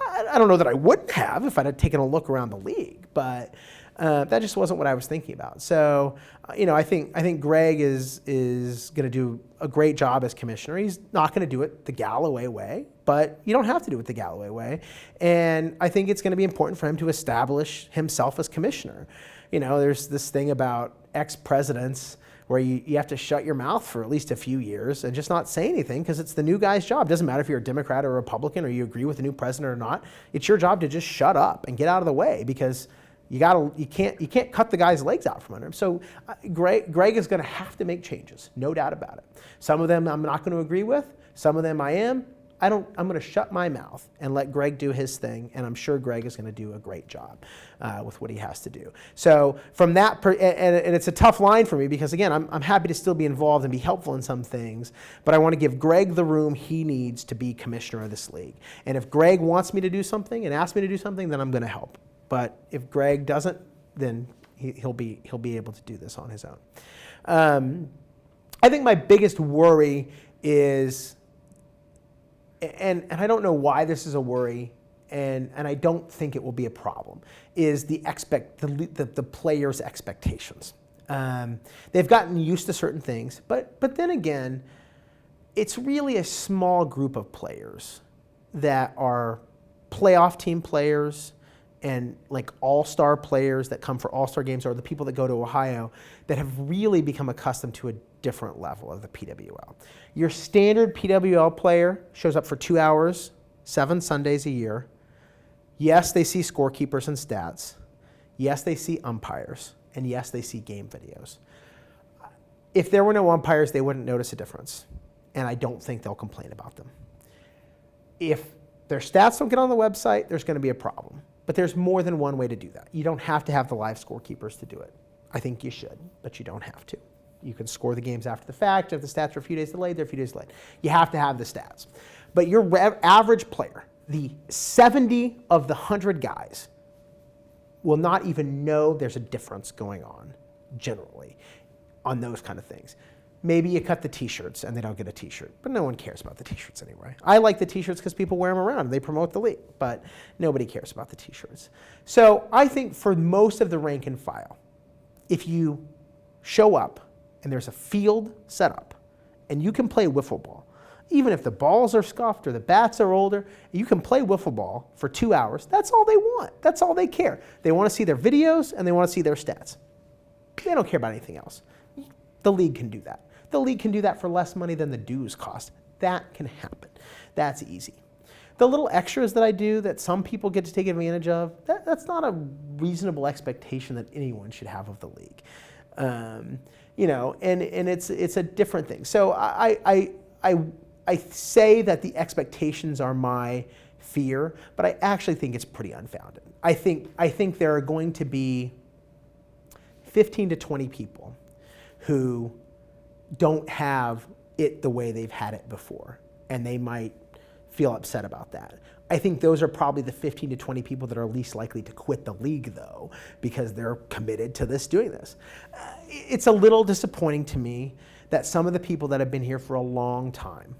I don't know that I wouldn't have if I'd have taken a look around the league, but that just wasn't what I was thinking about. So, you know, I think Greg is going to do a great job as commissioner. He's not going to do it the Gallaway way, but you don't have to do it the Gallaway way. And I think it's going to be important for him to establish himself as commissioner. You know, there's this thing about ex-presidents where you have to shut your mouth for at least a few years and just not say anything because it's the new guy's job. It doesn't matter if you're a Democrat or a Republican or you agree with the new president or not. It's your job to just shut up and get out of the way because you can't cut the guy's legs out from under him. So Greg is going to have to make changes, no doubt about it. Some of them I'm not going to agree with. Some of them I am. I'm going to shut my mouth and let Greg do his thing, and I'm sure Greg is going to do a great job with what he has to do. So from that, and it's a tough line for me because, again, I'm happy to still be involved and be helpful in some things, but I want to give Greg the room he needs to be commissioner of this league. And if Greg wants me to do something and asks me to do something, then I'm going to help. But if Greg doesn't, then he'll be able to do this on his own. I think my biggest worry is, and I don't know why this is a worry, and I don't think it will be a problem, is the players' expectations. They've gotten used to certain things, but then again, it's really a small group of players that are playoff team players and like all-star players that come for all-star games, or the people that go to Ohio, that have really become accustomed to a different level of the PWL. Your standard PWL player shows up for 2 hours, 7 Sundays a year. Yes, they see scorekeepers and stats. Yes, they see umpires. And yes, they see game videos. If there were no umpires, they wouldn't notice a difference. And I don't think they'll complain about them. If their stats don't get on the website, there's going to be a problem. But there's more than one way to do that. You don't have to have the live scorekeepers to do it. I think you should, but you don't have to. You can score the games after the fact. If the stats are a few days delayed, they're a few days delayed. You have to have the stats. But your average player, the 70 of the 100 guys, will not even know there's a difference going on, generally, on those kind of things. Maybe you cut the t-shirts and they don't get a t-shirt, but no one cares about the t-shirts anyway. I like the t-shirts because people wear them around. They promote the league, but nobody cares about the t-shirts. So I think for most of the rank and file, if you show up and there's a field set up and you can play wiffle ball, even if the balls are scuffed or the bats are older, you can play wiffle ball for 2 hours. That's all they want. That's all they care. They want to see their videos and they want to see their stats. They don't care about anything else. The league can do that. The league can do that for less money than the dues cost. That can happen. That's easy. The little extras that I do that some people get to take advantage of, that's not a reasonable expectation that anyone should have of the league. You know, and it's a different thing. So I say that the expectations are my fear, but I actually think it's pretty unfounded. I think there are going to be 15 to 20 people who don't have it the way they've had it before, and they might feel upset about that. I think those are probably the 15 to 20 people that are least likely to quit the league, though, because they're committed to doing this. It's a little disappointing to me that some of the people that have been here for a long time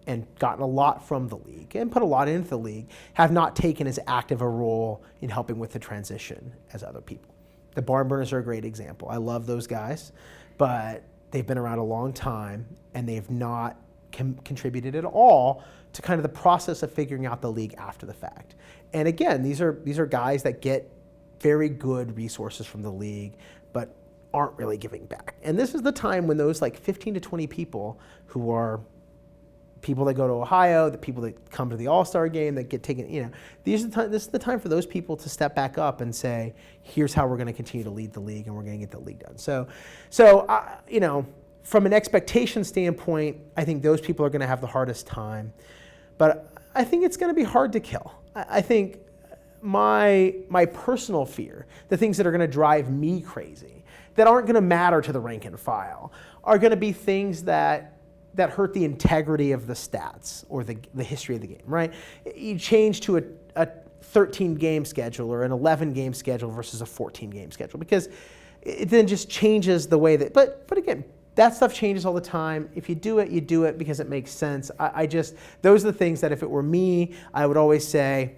and gotten a lot from the league and put a lot into the league have not taken as active a role in helping with the transition as other people. The Barn Burners are a great example. I love those guys, but they've been around a long time and they've not contributed at all to kind of the process of figuring out the league after the fact. And again, these are guys that get very good resources from the league, but aren't really giving back. And this is the time when those like 15 to 20 people who are people that go to Ohio, the people that come to the All-Star game, that get taken, you know, this is the time for those people to step back up and say, here's how we're going to continue to lead the league and we're going to get the league done. So you know, from an expectation standpoint, I think those people are going to have the hardest time. But I think it's going to be hard to kill. I think my personal fear, the things that are going to drive me crazy, that aren't going to matter to the rank and file, are going to be things that hurt the integrity of the stats or the history of the game, right? You change to a 13-game schedule or an 11-game schedule versus a 14-game schedule, because it then just changes the way that, but again, that stuff changes all the time. If you do it because it makes sense. Those are the things that if it were me, I would always say,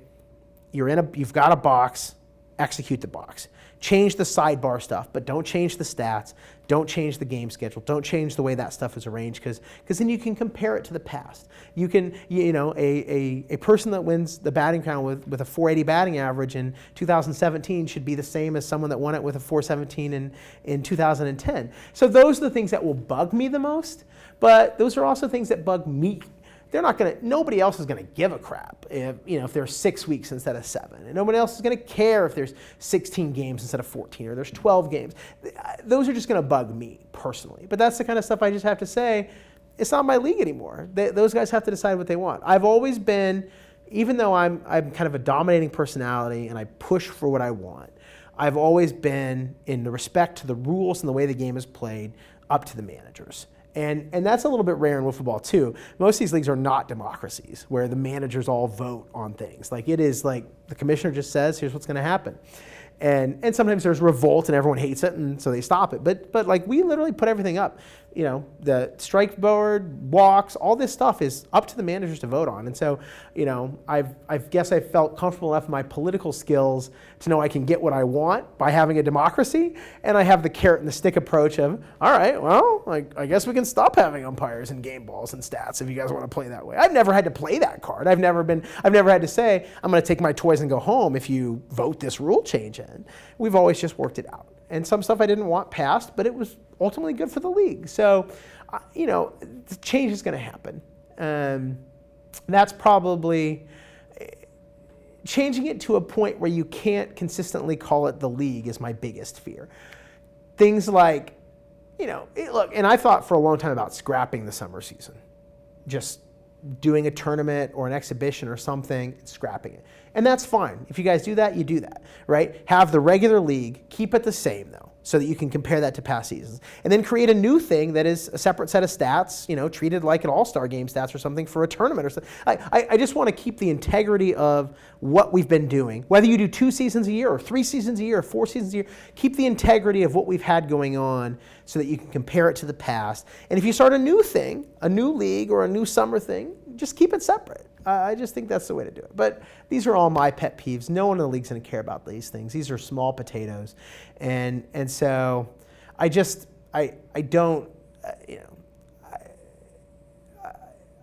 you've got a box, execute the box. Change the sidebar stuff, but don't change the stats. Don't change the game schedule. Don't change the way that stuff is arranged, because then you can compare it to the past. You can, a person that wins the batting crown with a 480 batting average in 2017 should be the same as someone that won it with a 417 in 2010. So those are the things that will bug me the most, but those are also things that bug me. Nobody else is going to give a crap if there's 6 weeks instead of 7. And nobody else is going to care if there's 16 games instead of 14 or there's 12 games. Those are just going to bug me personally. But that's the kind of stuff I just have to say, it's not my league anymore. Those guys have to decide what they want. I've always been, even though I'm kind of a dominating personality and I push for what I want, I've always been, in the respect to the rules and the way the game is played, up to the managers. And that's a little bit rare in wiffle ball too. Most of these leagues are not democracies where the managers all vote on things. Like, it is like the commissioner just says, here's what's going to happen. And sometimes there's revolt and everyone hates it, and so they stop it. But like, we literally put everything up. the strike board, walks, all this stuff is up to the managers to vote on. And so, I guess I felt comfortable enough in my political skills to know I can get what I want by having a democracy. And I have the carrot and the stick approach of, all right, well, I guess we can stop having umpires and game balls and stats if you guys want to play that way. I've never had to play that card. I've never had to say, I'm going to take my toys and go home if you vote this rule change in. We've always just worked it out. And some stuff I didn't want passed, but it was ultimately good for the league. So, the change is going to happen. That's probably changing it to a point where you can't consistently call it the league is my biggest fear. Things like, look, and I thought for a long time about scrapping the summer season. Just doing a tournament or an exhibition or something and scrapping it. And that's fine. If you guys do that, you do that, right? Have the regular league, keep it the same though, so that you can compare that to past seasons. And then create a new thing that is a separate set of stats, treated like an all-star game stats or something for a tournament or something. I just want to keep the integrity of what we've been doing. Whether you do 2 seasons a year or 3 seasons a year or 4 seasons a year, keep the integrity of what we've had going on so that you can compare it to the past. And if you start a new thing, a new league or a new summer thing, just keep it separate. I just think that's the way to do it. But these are all my pet peeves. No one in the league's going to care about these things. These are small potatoes. And so I don't,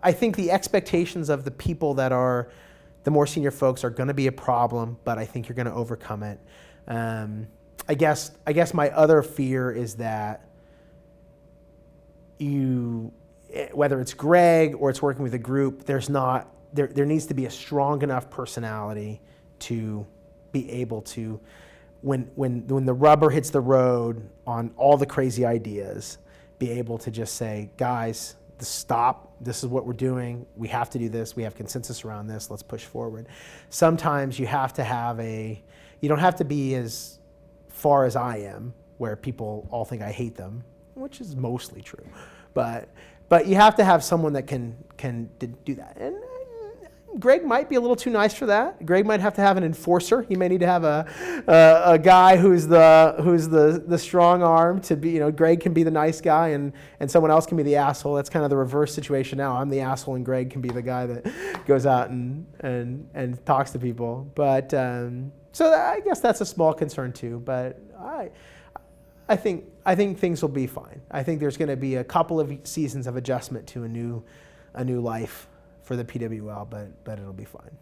I think the expectations of the people that are the more senior folks are going to be a problem, but I think you're going to overcome it. I guess my other fear is that whether it's Greg or it's working with a group, there needs to be a strong enough personality to be able to, when the rubber hits the road on all the crazy ideas, be able to just say, guys, stop. This is what we're doing. We have to do this. We have consensus around this. Let's push forward. Sometimes you have to have you don't have to be as far as I am, where people all think I hate them, which is mostly true. But you have to have someone that can do that. And Greg might be a little too nice for that. Greg might have to have an enforcer. He may need to have a guy who's the strong arm to be. Greg can be the nice guy, and someone else can be the asshole. That's kind of the reverse situation now. I'm the asshole, and Greg can be the guy that goes out and talks to people. But so I guess that's a small concern too. But I think things will be fine. I think there's going to be a couple of seasons of adjustment to a new life for the PWL, but it'll be fine.